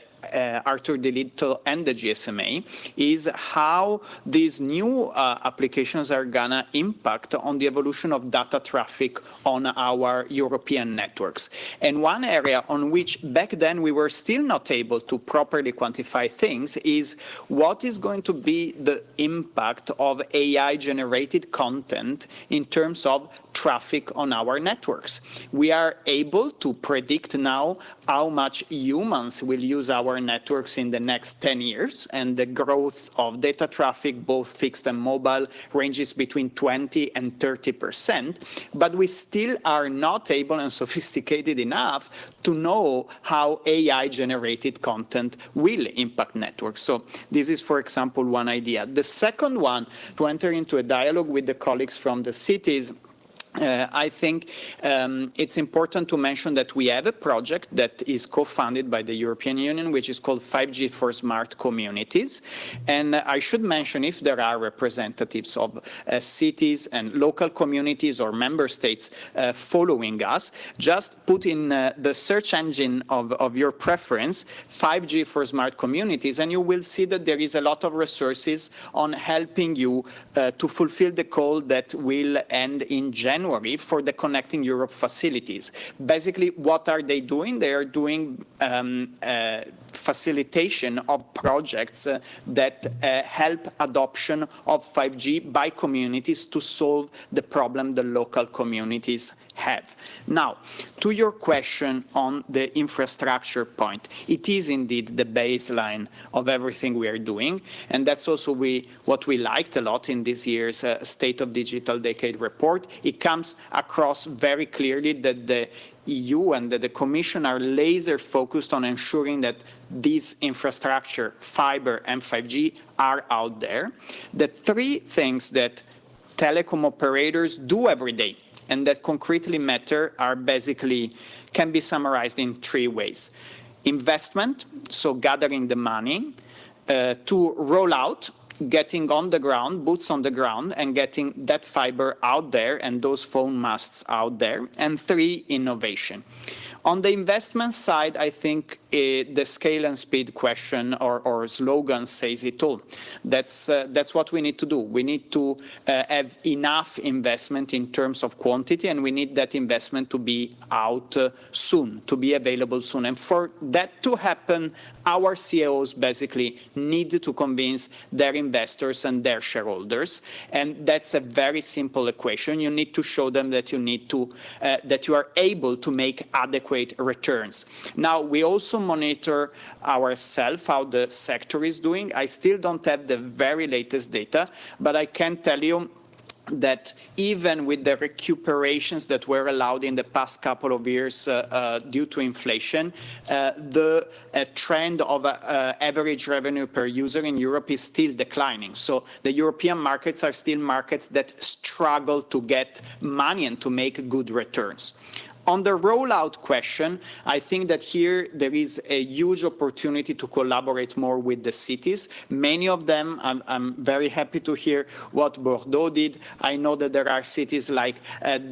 Arthur De Little and the GSMA is how these new applications are gonna impact on the evolution of data traffic on our European networks. And one area on which back then we were still not able to properly quantify things is what is going to be the impact of AI-generated content in terms of traffic on our networks. We are able to predict now how much humans will use our networks in the next 10 years, and the growth of data traffic, both fixed and mobile, ranges between 20 and 30%, but we still are not able and sophisticated enough to know how AI-generated content will impact networks. So this is, for example, one idea. The second one, to enter into a dialogue with the colleagues from the cities, I think it's important to mention that we have a project that is co-funded by the European Union, which is called 5G for Smart Communities. And I should mention, if there are representatives of cities and local communities or member states following us, just put in the search engine of your preference, 5G for Smart Communities, and you will see that there is a lot of resources on helping you to fulfill the call that will end in January for the Connecting Europe facilities. Basically, what are they doing? They are doing facilitation of projects that help adoption of 5G by communities to solve the problem the local communities have. Now, to your question on the infrastructure point, it is indeed the baseline of everything we are doing, and that's also what we liked a lot in this year's State of Digital Decade report. It comes across very clearly that the EU and the Commission are laser focused on ensuring that these infrastructure, fiber and 5G, are out there. The three things that telecom operators do every day and that concretely matter can be summarized in 3 ways. Investment, so gathering the money, to roll out, getting on the ground, boots on the ground, and getting that fiber out there and those phone masts out there. And 3, innovation. On the investment side, I think the scale and speed question or slogan says it all. That's what we need to do. We need to have enough investment in terms of quantity, and we need that investment to be out soon, to be available soon. And for that to happen, our CEOs basically need to convince their investors and their shareholders. And that's a very simple equation. You need to show them that that you are able to make adequate returns. Now, we also monitor ourselves how the sector is doing. I still don't have the very latest data, but I can tell you that even with the recuperations that were allowed in the past couple of years due to inflation, the trend of average revenue per user in Europe is still declining. So the European markets are still markets that struggle to get money and to make good returns. On the rollout question, I think that here there is a huge opportunity to collaborate more with the cities. Many of them, I'm very happy to hear what Bordeaux did. I know that there are cities like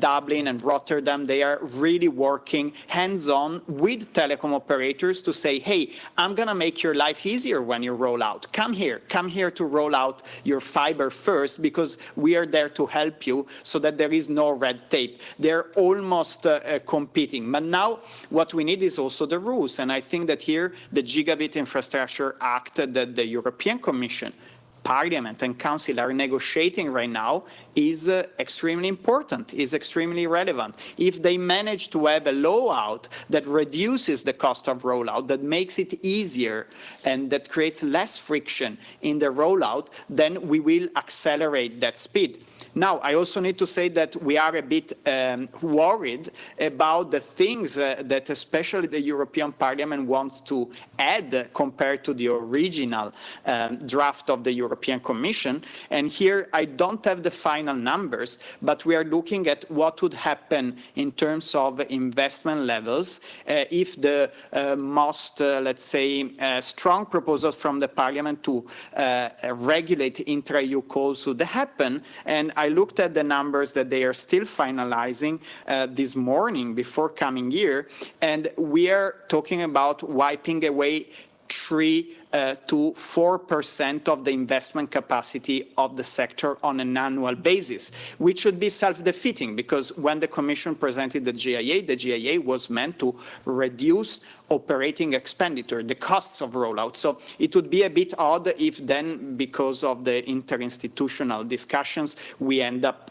Dublin and Rotterdam. They are really working hands-on with telecom operators to say, hey, I'm going to make your life easier when you roll out. Come here to roll out your fiber first, because we are there to help you so that there is no red tape. They're almost competing. But now what we need is also the rules. And I think that here the Gigabit Infrastructure Act that the European Commission, Parliament and Council are negotiating right now is extremely important, is extremely relevant. If they manage to have a law out that reduces the cost of rollout, that makes it easier and that creates less friction in the rollout, then we will accelerate that speed. Now, I also need to say that we are a bit worried about the things that especially the European Parliament wants to add compared to the original draft of the European Commission. And here I don't have the final numbers, but we are looking at what would happen in terms of investment levels if the most, let's say, strong proposals from the Parliament to regulate intra-EU calls would happen. And I looked at the numbers that they are still finalizing this morning before coming here, and we are talking about wiping away 3 to 4% of the investment capacity of the sector on an annual basis, which should be self-defeating, because when the Commission presented the GIA was meant to reduce operating expenditure, the costs of rollout. So it would be a bit odd if then, because of the interinstitutional discussions, we end up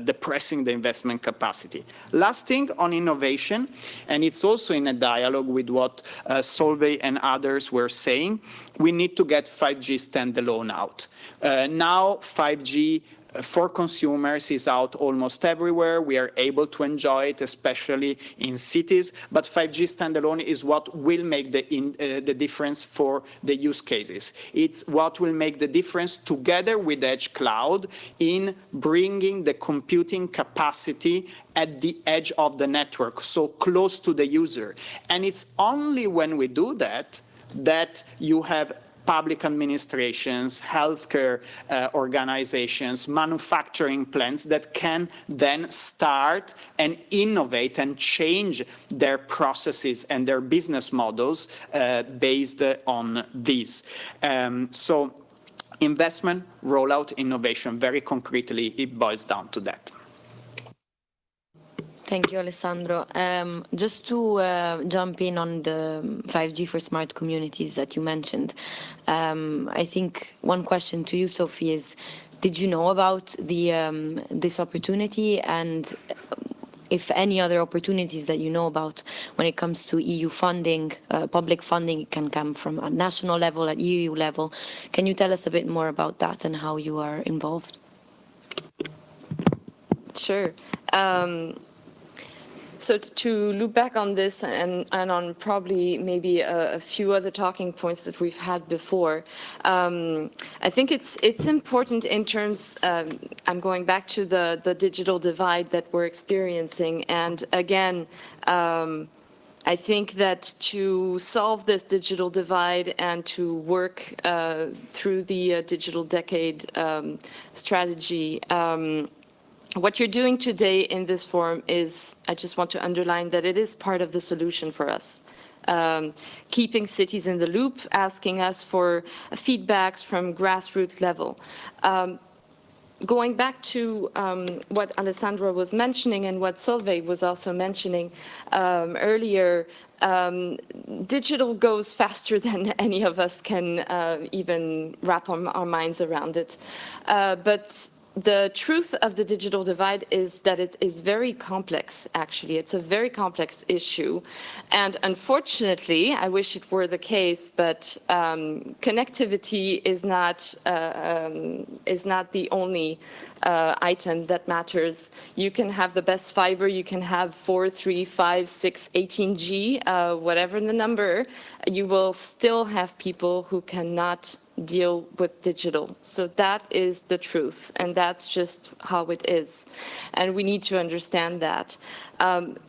depressing the investment capacity. Last thing on innovation, and it's also in a dialogue with what Solveig and others were saying, we need to get 5G standalone out. Now 5G for consumers is out almost everywhere. We are able to enjoy it, especially in cities. But 5G standalone is what will make the difference for the use cases. It's what will make the difference together with Edge Cloud in bringing the computing capacity at the edge of the network, so close to the user. And it's only when we do that that you have public administrations, healthcare organizations, manufacturing plants that can then start and innovate and change their processes and their business models based on these. So investment, rollout, innovation, very concretely, it boils down to that. Thank you, Alessandro. Just to jump in on the 5G for smart communities that you mentioned, I think one question to you, Sophie, is did you know about this opportunity, and if any other opportunities that you know about when it comes to EU funding, public funding, it can come from a national level, at EU level. Can you tell us a bit more about that and how you are involved? Sure. So to loop back on this and on probably maybe a few other talking points that we've had before, I think it's important in terms, I'm going back to the digital divide that we're experiencing. And again, I think that to solve this digital divide and to work through the digital decade strategy, what you're doing today in this forum is, I just want to underline that it is part of the solution for us. Keeping cities in the loop, asking us for feedbacks from grassroots level. Going back to what Alessandra was mentioning and what Solveig was also mentioning earlier, digital goes faster than any of us can even wrap our minds around it. But the truth of the digital divide is that it is very complex, actually. It's a very complex issue. And unfortunately, I wish it were the case, but connectivity is not the only item that matters. You can have the best fiber, you can have 4, 3, 5, 6, 18G, whatever the number, you will still have people who cannot deal with digital. So that is the truth, and that's just how it is. And we need to understand that.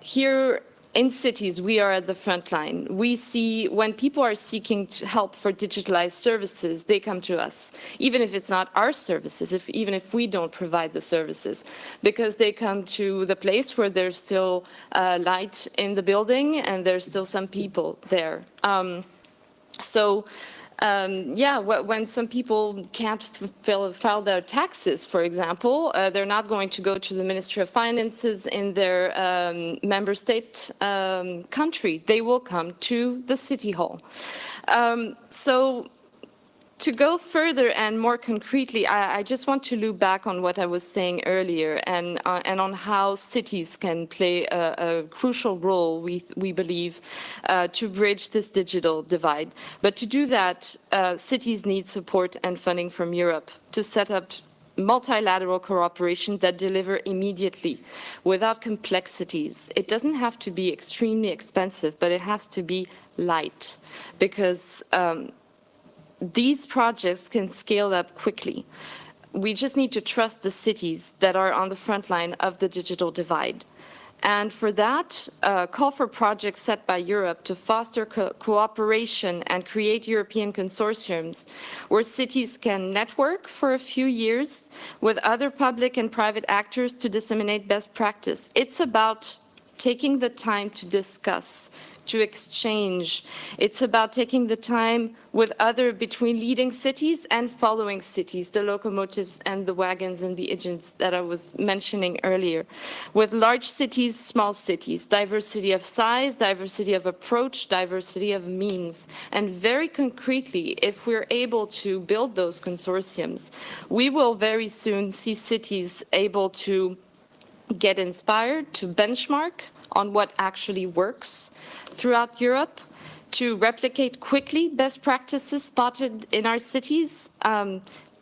Here in cities, we are at the front line. We see when people are seeking help for digitalized services, they come to us, even if it's not our services, even if we don't provide the services, because they come to the place where there's still light in the building and there's still some people there. When some people can't file their taxes, for example, they're not going to go to the Ministry of Finances in their member state country. They will come to the City Hall. To go further and more concretely, I just want to loop back on what I was saying earlier and on how cities can play a crucial role, we believe, to bridge this digital divide. But to do that, cities need support and funding from Europe to set up multilateral cooperation that deliver immediately without complexities. It doesn't have to be extremely expensive, but it has to be light, because these projects can scale up quickly. We just need to trust the cities that are on the front line of the digital divide. And for that, call for projects set by Europe to foster cooperation and create European consortiums where cities can network for a few years with other public and private actors to disseminate best practice. It's about taking the time to discuss, to exchange. It's about taking the time between leading cities and following cities, the locomotives and the wagons and the engines that I was mentioning earlier. With large cities, small cities, diversity of size, diversity of approach, diversity of means. And very concretely, if we're able to build those consortiums, we will very soon see cities able to get inspired, to benchmark on what actually works throughout Europe, to replicate quickly best practices spotted in our cities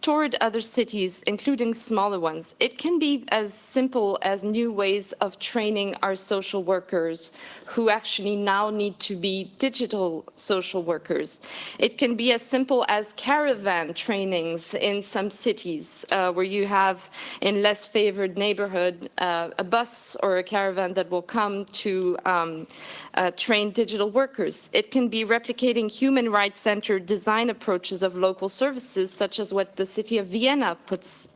toward other cities, including smaller ones. It can be as simple as new ways of training our social workers who actually now need to be digital social workers. It can be as simple as caravan trainings in some cities where you have in less favored neighborhood a bus or a caravan that will come to train digital workers. It can be replicating human rights-centered design approaches of local services, such as what the city of Vienna puts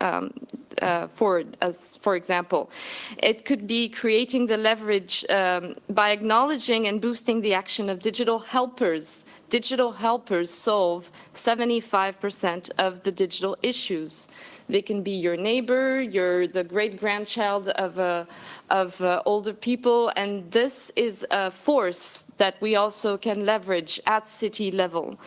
forward as, for example. It could be creating the leverage by acknowledging and boosting the action of digital helpers. Digital helpers solve 75% of the digital issues. They can be your neighbor, the great-grandchild of older people, and this is a force that we also can leverage at city level.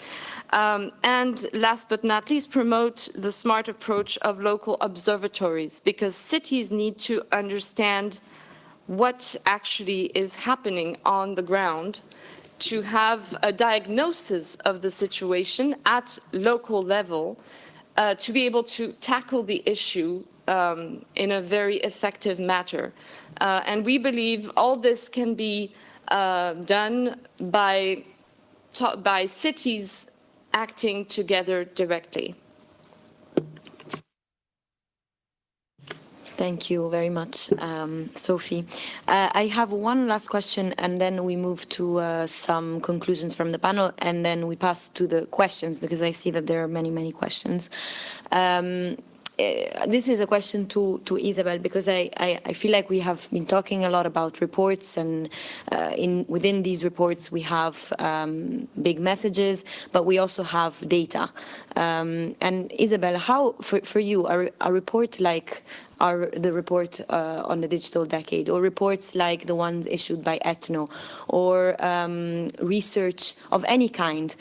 And last but not least, promote the smart approach of local observatories, because cities need to understand what actually is happening on the ground to have a diagnosis of the situation at local level, to be able to tackle the issue in a very effective manner. And we believe all this can be done by cities acting together directly. Thank you very much, Sophie. I have one last question, and then we move to some conclusions from the panel, and then we pass to the questions, because I see that there are many, many questions. This is a question to Isabel, because I feel like we have been talking a lot about reports, and within these reports we have big messages, but we also have data. And Isabel, how, for you, a report like the report on the digital decade, or reports like the ones issued by Ethno, or research of any kind,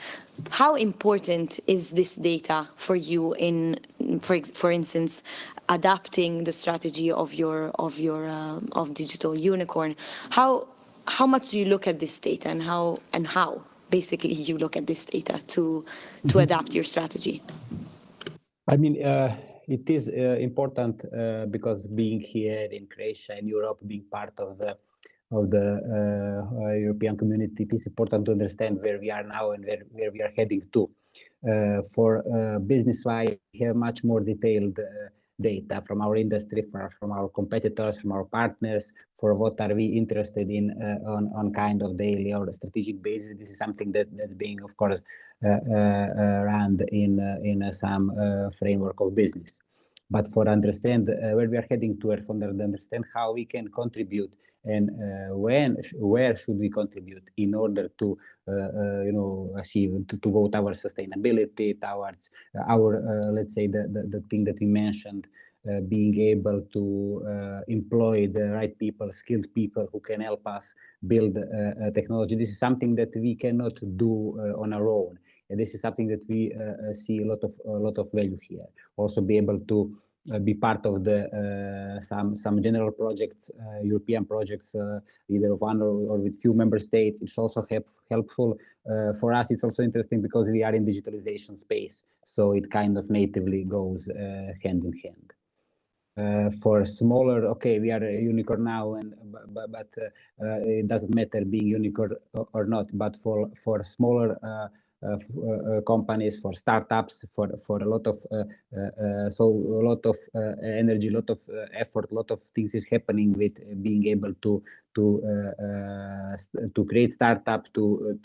how important is this data for you in, for instance, adapting the strategy of digital unicorn? How much do you look at this data, and how basically you look at this data to adapt your strategy? I mean, it is important because being here in Croatia, in Europe, being part of the European community, it is important to understand where we are now and where we are heading to. For business-wise, we have much more detailed data from our industry, from our competitors, from our partners, for what are we interested in on kind of daily or strategic basis. This is something that's being, of course, run in some framework of business. But for understand where we are heading to, and understand how we can contribute, and where should we contribute in order to achieve to go towards sustainability, towards our let's say the thing that we mentioned, being able to employ the right people, skilled people who can help us build technology. This is something that we cannot do on our own. And this is something that we see a lot of value here. Also be able to be part of the some general projects, European projects, either one or with few member states. It's also helpful for us. It's also interesting because we are in digitalization space, so it kind of natively goes hand in hand. For smaller, okay, we are a unicorn now, but it doesn't matter being unicorn or not. But for smaller companies, for startups, for a lot of energy, a lot of effort, a lot of things is happening with being able to create startup, to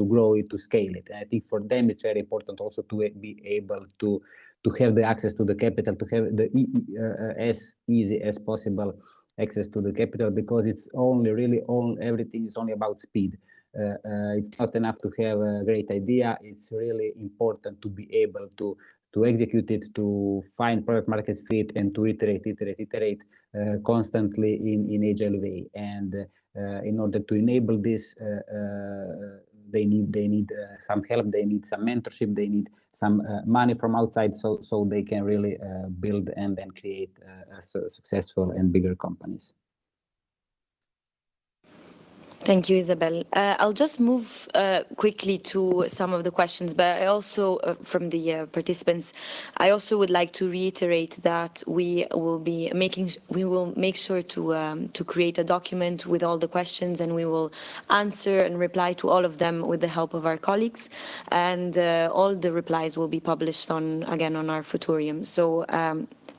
grow it, to scale it. And I think for them it's very important also to be able to have the access to the capital, to have the as easy as possible access to the capital, because it's everything is only about speed. It's not enough to have a great idea. It's really important to be able to execute it, to find product market fit, and to iterate constantly in agile way. And in order to enable this, they need some help. They need some mentorship. They need some money from outside, so they can really build and then create successful and bigger companies. Thank you, Isabel. I'll just move quickly to some of the questions, but I also, from the participants, I also would like to reiterate that we will make sure to create a document with all the questions, and we will answer and reply to all of them with the help of our colleagues, and all the replies will be published on our Futurium. So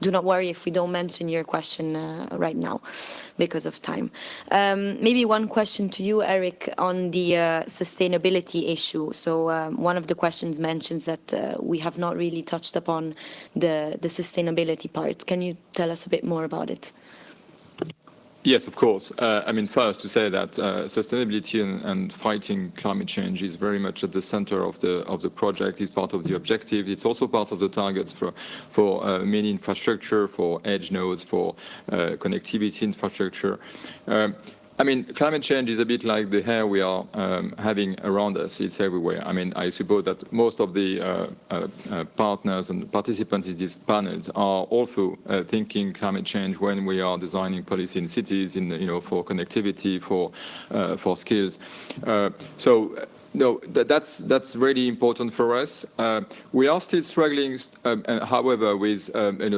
do not worry if we don't mention your question right now because of time. Maybe one question to you, Eric, on the sustainability issue. So one of the questions mentions that we have not really touched upon the sustainability part. Can you tell us a bit more about it? Yes, of course. I mean, first to say that sustainability and fighting climate change is very much at the center of the project. It's part of the objective. It's also part of the targets for many infrastructure, for edge nodes, for connectivity infrastructure. I mean, climate change is a bit like the air we are having around us. It's everywhere. I mean, I suppose that most of the partners and participants in these panels are also thinking climate change when we are designing policy in cities, for connectivity, for skills. So No, that's really important for us. We are still struggling, however, with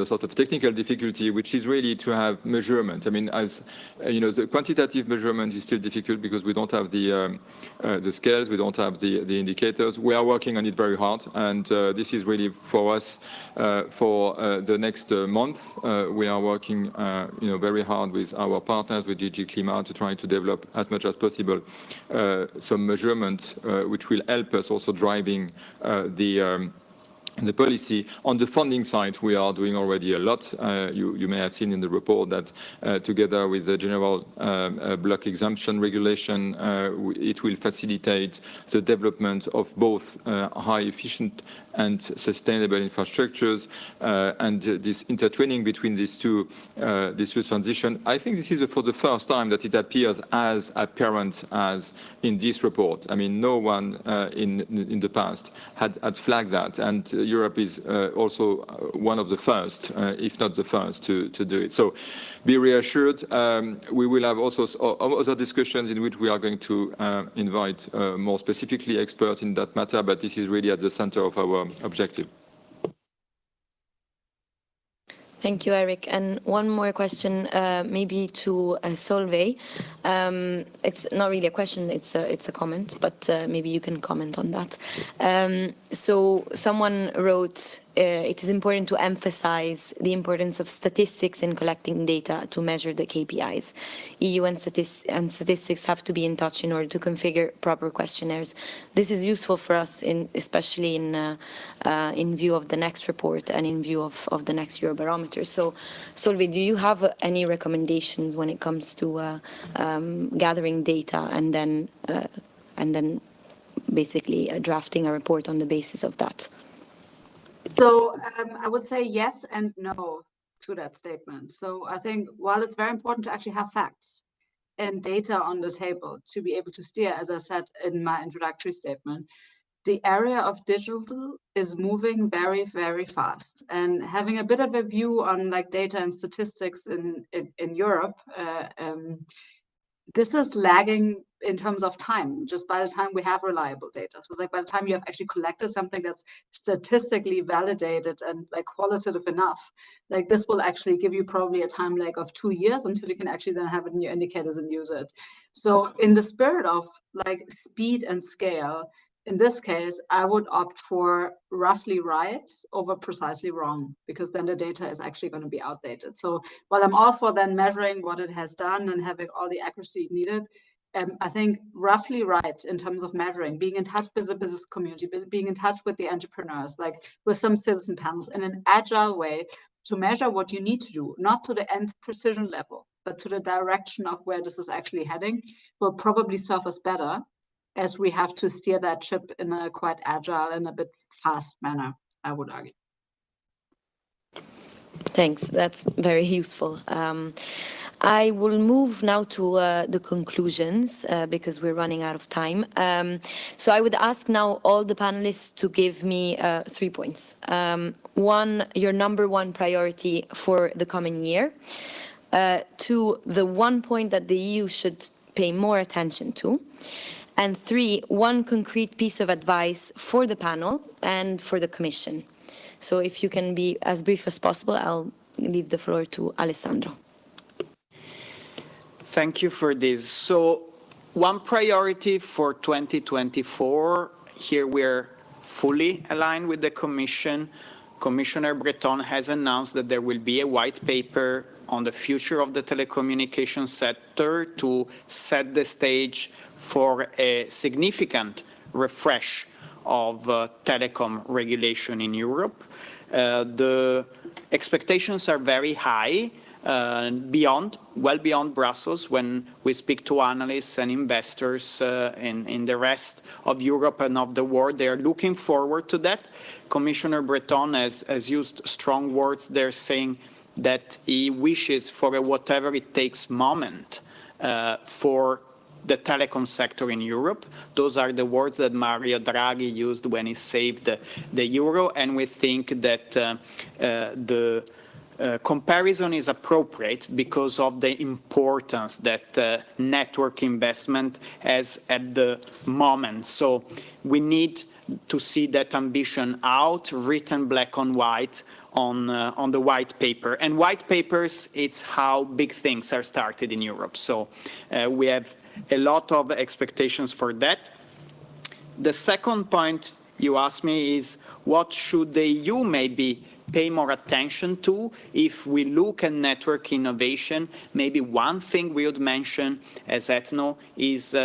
sort of technical difficulty, which is really to have measurement. I mean, as the quantitative measurement is still difficult because we don't have the scales, we don't have the indicators. We are working on it very hard, and this is really for us for the next month. We are working, very hard with our partners, with DG Climat, to try to develop as much as possible some measurement which will help us also driving the policy. On the funding side, we are doing already a lot. You may have seen in the report that together with the general block exemption regulation, it will facilitate the development of both high efficient and sustainable infrastructures, and this intertwining between these two transition. I think this is for the first time that it appears as apparent as in this report. I mean, no one in the past had flagged that, and Europe is also one of the first, if not the first, to do it. So be reassured. We will have also other discussions in which we are going to invite more specifically experts in that matter, but this is really at the center of our objective. Thank you, Eric. And one more question, maybe to Solveig. It's not really a question, it's a comment, but maybe you can comment on that. So someone wrote, it is important to emphasize the importance of statistics in collecting data to measure the KPIs. EU and statistics have to be in touch in order to configure proper questionnaires. This is useful for us, especially in view of the next report and in view of the next Eurobarometer. So, Solveig, do you have any recommendations when it comes to gathering data and then basically drafting a report on the basis of that? So I would say yes and no to that statement. So I think while it's very important to actually have facts and data on the table to be able to steer, as I said in my introductory statement, the area of digital is moving very, very fast. And having a bit of a view on like data and statistics in Europe, this is lagging in terms of time, just by the time we have reliable data. So it's like by the time you have actually collected something that's statistically validated and like qualitative enough, like this will actually give you probably a time lag of 2 years until you can actually then have it in your indicators and use it. So in the spirit of like speed and scale, in this case, I would opt for roughly right over precisely wrong, because then the data is actually going to be outdated. So while I'm all for then measuring what it has done and having all the accuracy needed, I think roughly right in terms of measuring, being in touch with the business community, being in touch with the entrepreneurs, like with some citizen panels in an agile way to measure what you need to do, not to the nth precision level, but to the direction of where this is actually heading, will probably serve us better, as we have to steer that ship in a quite agile and a bit fast manner, I would argue. Thanks, that's very useful. I will move now to the conclusions because we're running out of time. So I would ask now all the panelists to give me 3 points. One, your number one priority for the coming year. 2, the one point that the EU should pay more attention to. And 3, one concrete piece of advice for the panel and for the Commission. So if you can be as brief as possible, I'll leave the floor to Alessandro. Thank you for this. So one priority for 2024, here we're fully aligned with the Commission. Commissioner Breton has announced that there will be a white paper on the future of the telecommunications sector to set the stage for a significant refresh of telecom regulation in Europe. The expectations are very high, well beyond Brussels. When we speak to analysts and investors in the rest of Europe and of the world, they are looking forward to that. Commissioner Breton has used strong words there, saying that he wishes for a whatever it takes moment for the telecom sector in Europe. Those are the words that Mario Draghi used when he saved the euro, and we think that the comparison is appropriate because of the importance that network investment has at the moment. So we need to see that ambition out, written black on white on the white paper. And white papers, it's how big things are started in Europe. So we have a lot of expectations for that. The second point you asked me is, what should the EU maybe pay more attention to if we look at network innovation? Maybe one thing we would mention as Ethno is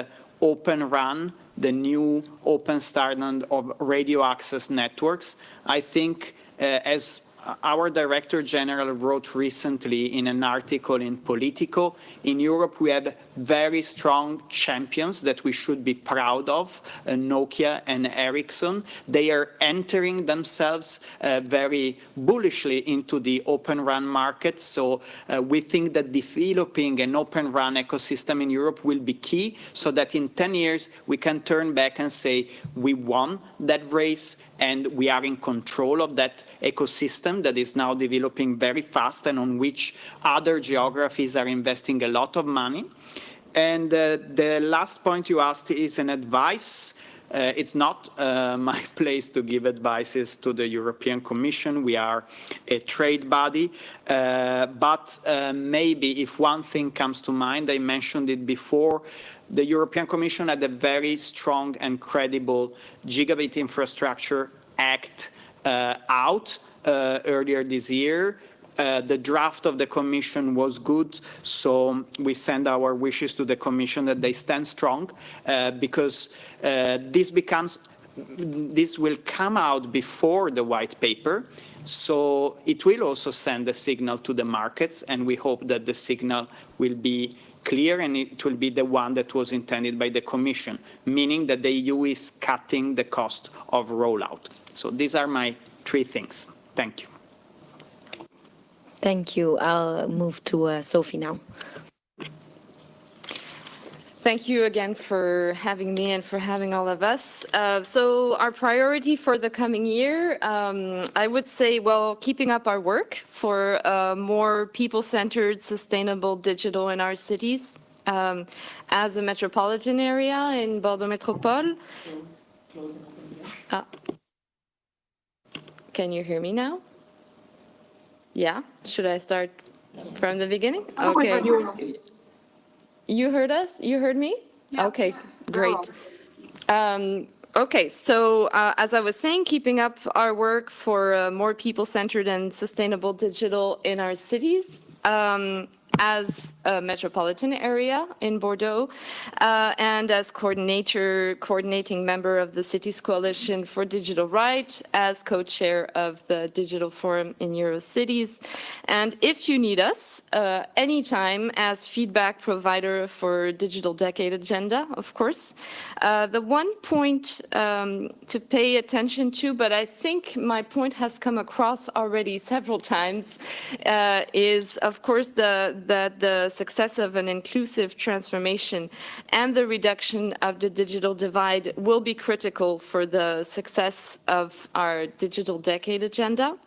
Open RAN, the new open standard of radio access networks. I think as our Director General wrote recently in an article in Politico, in Europe we have very strong champions that we should be proud of, Nokia and Ericsson. They are entering themselves very bullishly into the Open RAN market. So we think that developing an Open RAN ecosystem in Europe will be key, so that in 10 years we can turn back and say we won that race and we are in control of that ecosystem that is now developing very fast and on which other geographies are investing a lot of money. And the last point you asked is an advice. It's not my place to give advices to the European Commission. We are a trade body. But maybe if one thing comes to mind, I mentioned it before, the European Commission had a very strong and credible Gigabit Infrastructure Act out earlier this year. The draft of the Commission was good, so we send our wishes to the Commission that they stand strong, because this will come out before the white paper, so it will also send a signal to the markets, and we hope that the signal will be clear and it will be the one that was intended by the Commission, meaning that the EU is cutting the cost of rollout. So these are my 3 things. Thank you. Thank you. I'll move to Sophie now. Thank you again for having me and for having all of us. So our priority for the coming year, I would say, well, keeping up our work for more people-centered, sustainable digital in our cities. As a metropolitan area in Bordeaux Métropole. Can you hear me now? Yeah? Should I start from the beginning? Okay. You heard us? You heard me? Yeah. Okay, great. Okay, so as I was saying, keeping up our work for more people-centered and sustainable digital in our cities. As a metropolitan area in Bordeaux, and as coordinating member of the Cities Coalition for Digital Right, as co-chair of the Digital Forum in Eurocities. And if you need us, anytime as feedback provider for Digital Decade Agenda, of course. The one point to pay attention to, but I think my point has come across already several times, is of course that the success of an inclusive transformation and the reduction of the digital divide will be critical for the success of our Digital Decade Agenda.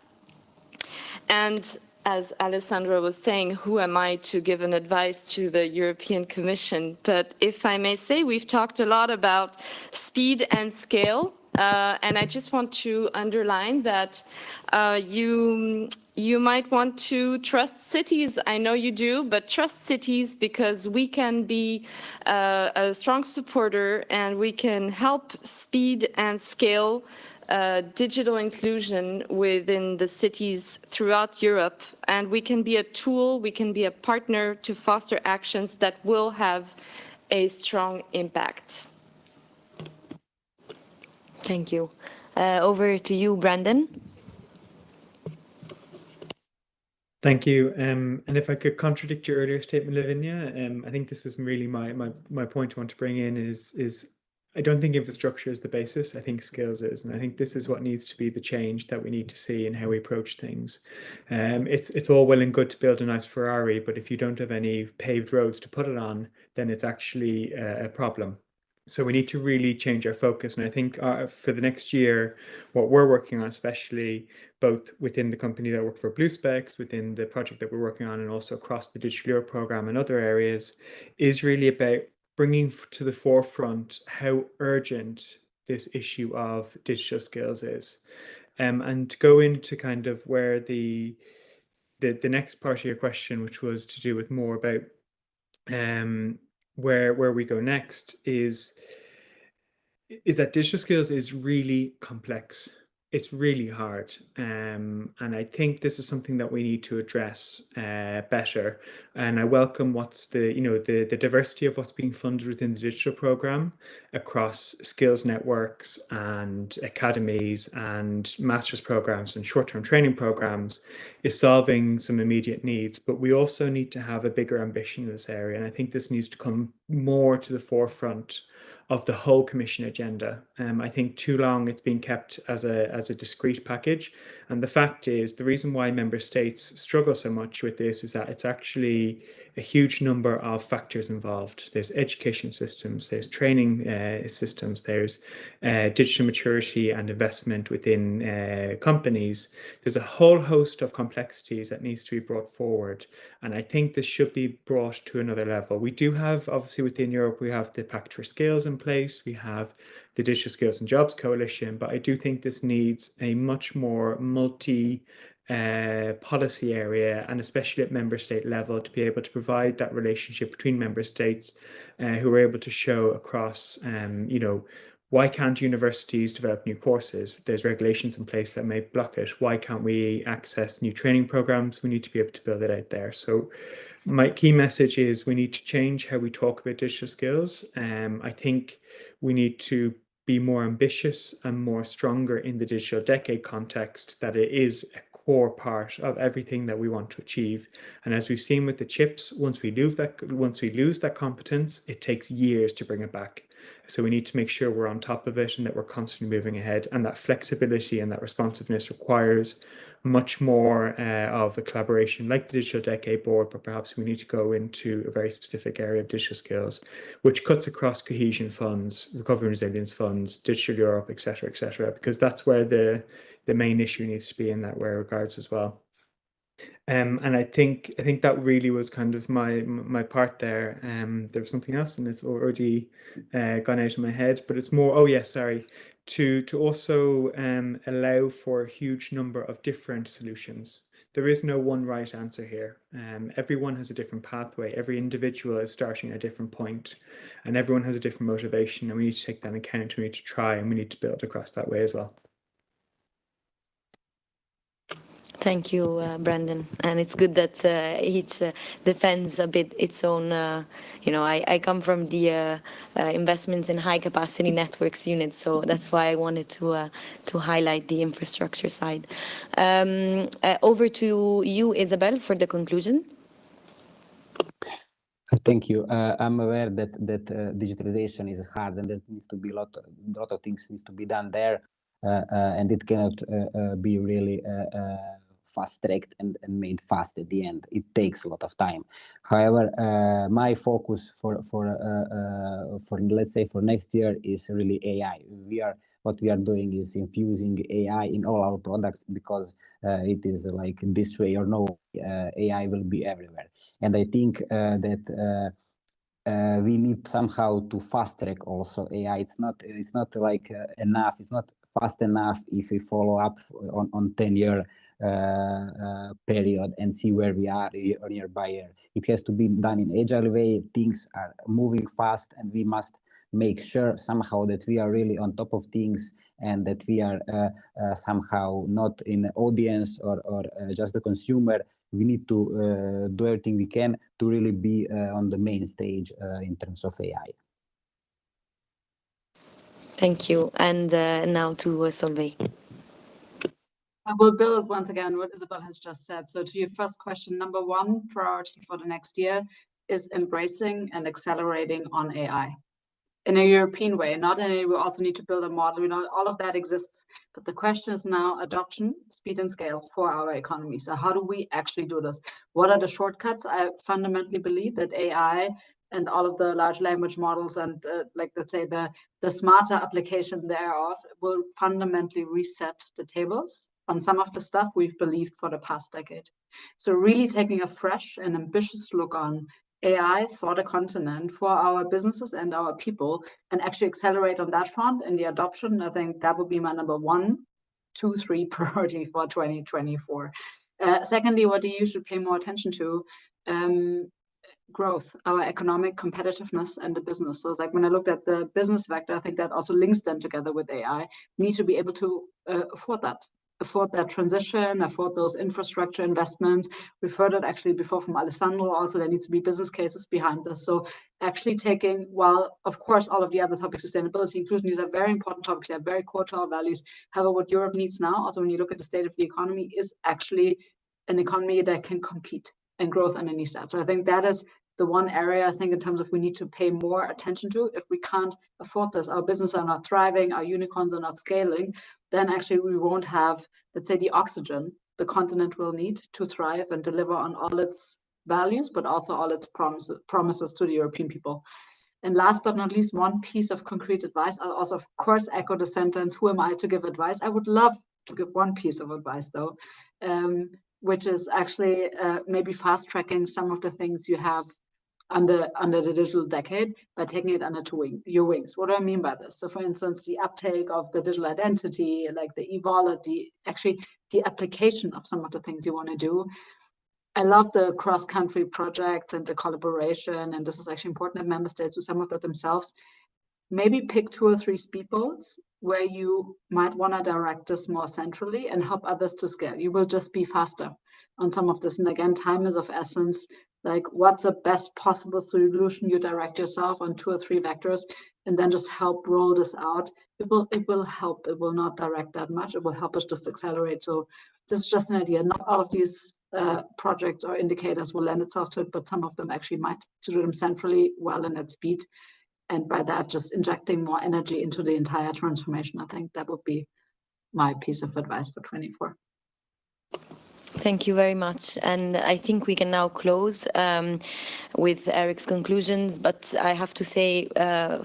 And as Alessandra was saying, who am I to give an advice to the European Commission? But if I may say, we've talked a lot about speed and scale. And I just want to underline that you might want to trust cities. I know you do, but trust cities because we can be a strong supporter and we can help speed and scale digital inclusion within the cities throughout Europe. And we can be a tool, we can be a partner to foster actions that will have a strong impact. Thank you. Over to you, Brandon. Thank you. And if I could contradict your earlier statement, Lavinia, I think this is really my point I want to bring in is I don't think infrastructure is the basis. I think skills is, and I think this is what needs to be the change that we need to see in how we approach things. It's all well and good to build a nice Ferrari, but if you don't have any paved roads to put it on, then it's actually a problem. So we need to really change our focus. And I think for the next year, what we're working on, especially both within the company that I work for, BlueSpecs, within the project that we're working on, and also across the Digital Europe program and other areas, is really about bringing to the forefront how urgent this issue of digital skills is. And to go into kind of where the next part of your question, which was to do with more about where we go next, is that digital skills is really complex. It's really hard. And I think this is something that we need to address better. And I welcome what's the diversity of what's being funded within the digital program across skills networks and academies and master's programs and short-term training programs is solving some immediate needs. But we also need to have a bigger ambition in this area. And I think this needs to come more to the forefront of the whole Commission agenda. I think too long it's been kept as a discrete package. And the fact is, the reason why member states struggle so much with this is that it's actually a huge number of factors involved. There's education systems, there's training systems, there's digital maturity and investment within companies. There's a whole host of complexities that needs to be brought forward. And I think this should be brought to another level. We do have, obviously within Europe, we have the Pact for Skills in place, we have the Digital Skills and Jobs Coalition, but I do think this needs a much more multi policy area, and especially at member state level, to be able to provide that relationship between member states who are able to show across, why can't universities develop new courses? There's regulations in place that may block it. Why can't we access new training programs? We need to be able to build it out there. So my key message is we need to change how we talk about digital skills. I think we need to be more ambitious and more stronger in the digital decade context, that it is a core part of everything that we want to achieve. And as we've seen with the chips, once we lose that competence, it takes years to bring it back. So we need to make sure we're on top of it and that we're constantly moving ahead. And that flexibility and that responsiveness requires much more of a collaboration like the Digital Decade Board, but perhaps we need to go into a very specific area of digital skills, which cuts across cohesion funds, recovery and resilience funds, Digital Europe, etc., because that's where the main issue needs to be in that regards as well. And I think that really was kind of my part there. There was something else and it's already gone out of my head, but it's more, to also allow for a huge number of different solutions. There is no one right answer here. Everyone has a different pathway. Every individual is starting at a different point, and everyone has a different motivation, and we need to take that into account. We need to try, and we need to build across that way as well. Thank you, Brandon. And it's good that each defends a bit its own, I come from the investments in high capacity networks unit, so that's why I wanted to highlight the infrastructure side. Over to you, Isabel, for the conclusion. Thank you. I'm aware that digitalization is hard and that needs to be a lot of things needs to be done there, and it cannot be really fast-tracked and made fast at the end. It takes a lot of time. However, my focus for let's say for next year is really AI. What we are doing is infusing AI in all our products, because it is like this way or no, AI will be everywhere. And I think that we need somehow to fast track also AI. It's not like enough. It's not fast enough if we follow up on 10-year period and see where we are year by year. It has to be done in agile way. Things are moving fast, and we must make sure somehow that we are really on top of things, and that we are somehow not in the audience or just the consumer. We need to do everything we can to really be on the main stage in terms of AI. Thank you. And now to Solveig. I will build once again what Isabel has just said. So to your first question, number one priority for the next year is embracing and accelerating on AI in a European way, not in a, we also need to build a model, all of that exists. But the question is now adoption, speed and scale for our economy. So how do we actually do this? What are the shortcuts? I fundamentally believe that AI and all of the large language models and like, let's say, the smarter application thereof will fundamentally reset the tables on some of the stuff we've believed for the past decade. So really taking a fresh and ambitious look on AI for the continent, for our businesses and our people, and actually accelerate on that front and the adoption. I think that would be my number 1, 2, 3 priority for 2024. Secondly, what the EU should pay more attention to, growth, our economic competitiveness and the business. So it's like when I looked at the business vector, I think that also links them together with AI. We need to be able to afford that transition, afford those infrastructure investments. We've heard it actually before from Alessandro also, there needs to be business cases behind this. So actually taking, while of course all of the other topics, sustainability, inclusion, these are very important topics, they are very core to our values. However, what Europe needs now, also when you look at the state of the economy, is actually an economy that can compete and growth underneath that. So I think that is the one area I think in terms of we need to pay more attention to. If we can't afford this, our businesses are not thriving, our unicorns are not scaling, then actually we won't have, let's say, the oxygen the continent will need to thrive and deliver on all its values, but also all its promises to the European people. And last but not least, one piece of concrete advice. I'll also, of course, echo the sentence, who am I to give advice? I would love to give one piece of advice, though, which is actually maybe fast-tracking some of the things you have under the digital decade by taking it under your wings. What do I mean by this? So for instance, the uptake of the digital identity, like the e-wallet, the application of some of the things you want to do. I love the cross-country projects and the collaboration, and this is actually important that member states do some of that themselves. Maybe pick 2 or 3 speedboats where you might want to direct this more centrally and help others to scale. You will just be faster on some of this. And again, time is of essence. Like, what's the best possible solution? You direct yourself on 2 or 3 vectors and then just help roll this out. It will help. It will not direct that much. It will help us just accelerate. So this is just an idea. Not all of these projects or indicators will lend itself to it, but some of them actually might, to do them centrally well and at speed. And by that, just injecting more energy into the entire transformation. I think that would be my piece of advice for 24. Thank you very much. And I think we can now close with Eric's conclusions. But I have to say,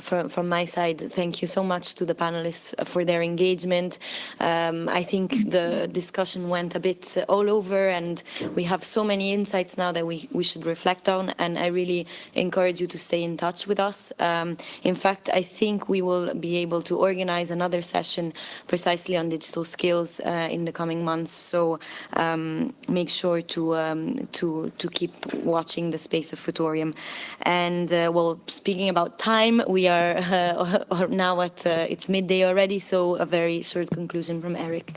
from my side, thank you so much to the panelists for their engagement. I think the discussion went a bit all over, and we have so many insights now that we should reflect on. And I really encourage you to stay in touch with us. In fact, I think we will be able to organize another session precisely on digital skills in the coming months. So make sure to keep watching the space of Futorium. And well, speaking about time, we are now at it's midday already, so a very short conclusion from Eric.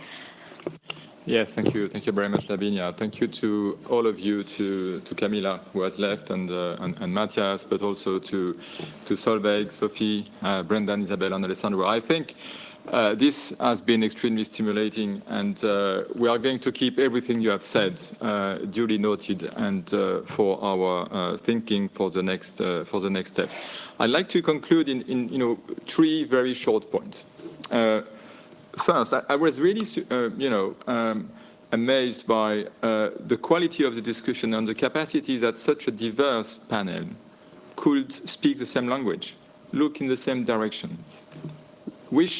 Yes, thank you very much, Lavinia. Thank you to all of you, to Camilla, who has left, and Matthias, but also to Solveig, Sophie, Brendan, Isabel, and Alessandro. I think this has been extremely stimulating, and we are going to keep everything you have said duly noted, and for our thinking for the next step. I'd like to conclude in 3 very short points. First, I was really amazed by the quality of the discussion and the capacity that such a diverse panel could speak the same language, look in the same direction,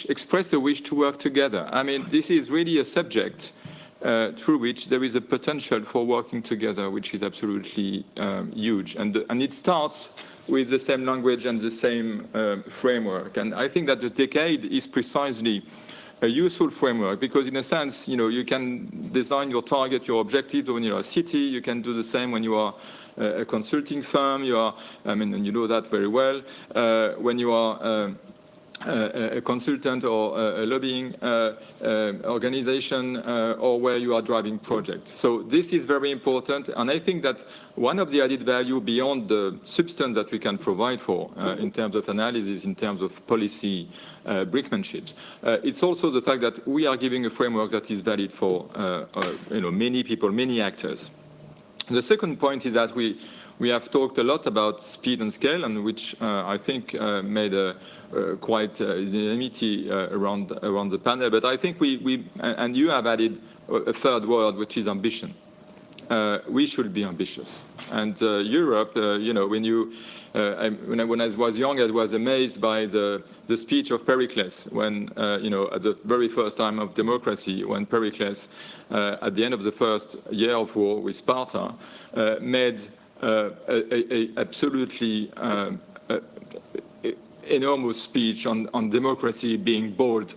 express a wish to work together. I mean, this is really a subject through which there is a potential for working together, which is absolutely huge. And it starts with the same language and the same framework. And I think that the decade is precisely a useful framework, because in a sense, you can design your target, your objective when you're a city. You can do the same when you are a consulting firm. And you know that very well. When you are a consultant or a lobbying organization, or where you are driving projects. So this is very important, and I think that one of the added value beyond the substance that we can provide for in terms of analysis, in terms of policy brinkmanships, it's also the fact that we are giving a framework that is valid for many people, many actors. The second point is that we have talked a lot about speed and scale, and which I think made quite unanimity around the panel. But I think we and you have added a third word, which is ambition. we should be ambitious. And Europe, you know, when I was young, I was amazed by the speech of Pericles when, you know, at the very first time of democracy, when Pericles, at the end of the first year of war with Sparta, made a absolutely enormous speech on democracy being bold,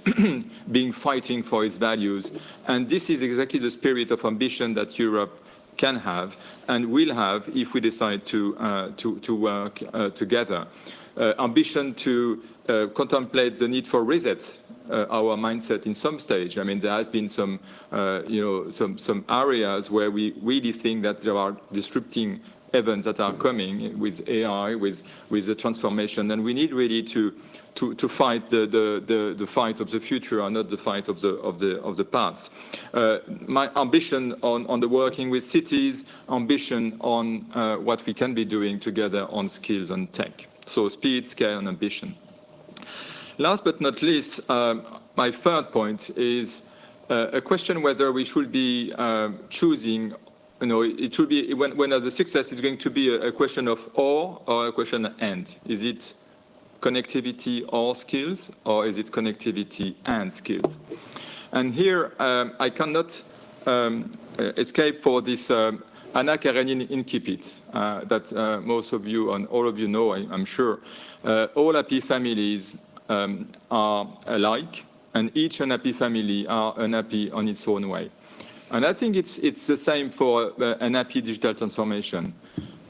being fighting for its values. And this is exactly the spirit of ambition that Europe can have and will have if we decide to work together. Ambition to contemplate the need for reset our mindset in some stage. I mean, there has been some, you know, some areas where we really think that there are disrupting events that are coming with AI, with the transformation, and we need really to fight the fight of the future and not the fight of the past. My ambition on the working with cities, ambition on what we can be doing together on skills and tech. So speed, scale, and ambition. Last but not least, my third point is a question whether we should be choosing. You know, it should be when the success is going to be a question of or a question of and. Is it connectivity or skills, or is it connectivity and skills? And here I cannot escape for this Anna Karenine incipit that most of you and all of you know, I'm sure. All happy families are alike, and each unhappy family are unhappy on its own way. And I think it's the same for an happy digital transformation.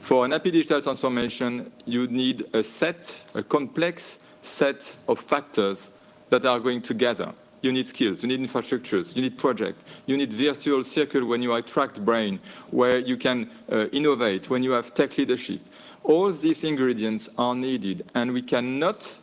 For an happy digital transformation, you need a complex set of factors that are going together. You need skills, you need infrastructures, you need projects, you need virtual circle when you attract brain, where you can innovate, when you have tech leadership. All these ingredients are needed, and we cannot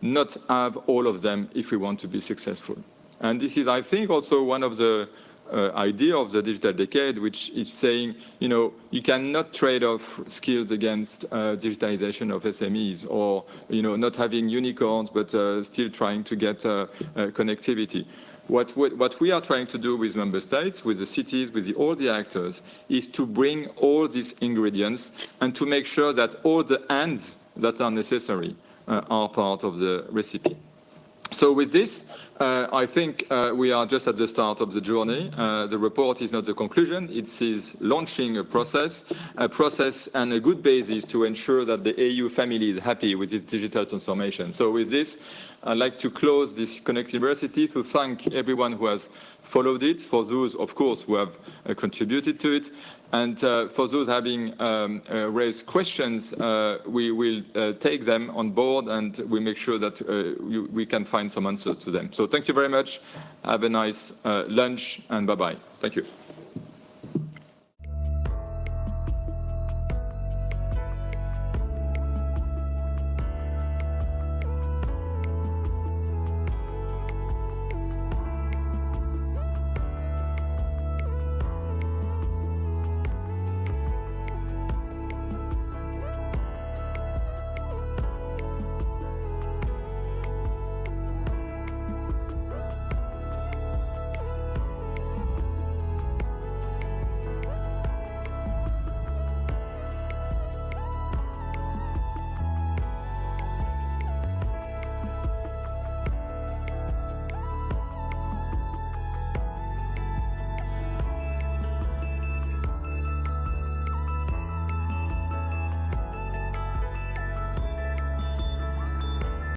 not have all of them if we want to be successful. And this is, I think, also one of the idea of the digital decade, which is saying, you know, you cannot trade off skills against digitalization of SMEs, or, you know, not having unicorns, but still trying to get connectivity. What we are trying to do with member states, with the cities, with all the actors, is to bring all these ingredients and to make sure that all the ands that are necessary are part of the recipe. So with this, I think we are just at the start of the journey. The report is not the conclusion. It is launching a process and a good basis to ensure that the EU family is happy with its digital transformation. So with this, I'd like to close this Connect University to thank everyone who has followed it, for those, of course, who have contributed to it. And for those having raised questions, we will take them on board, and we make sure that we can find some answers to them. So thank you very much. Have a nice lunch, and bye-bye. Thank you.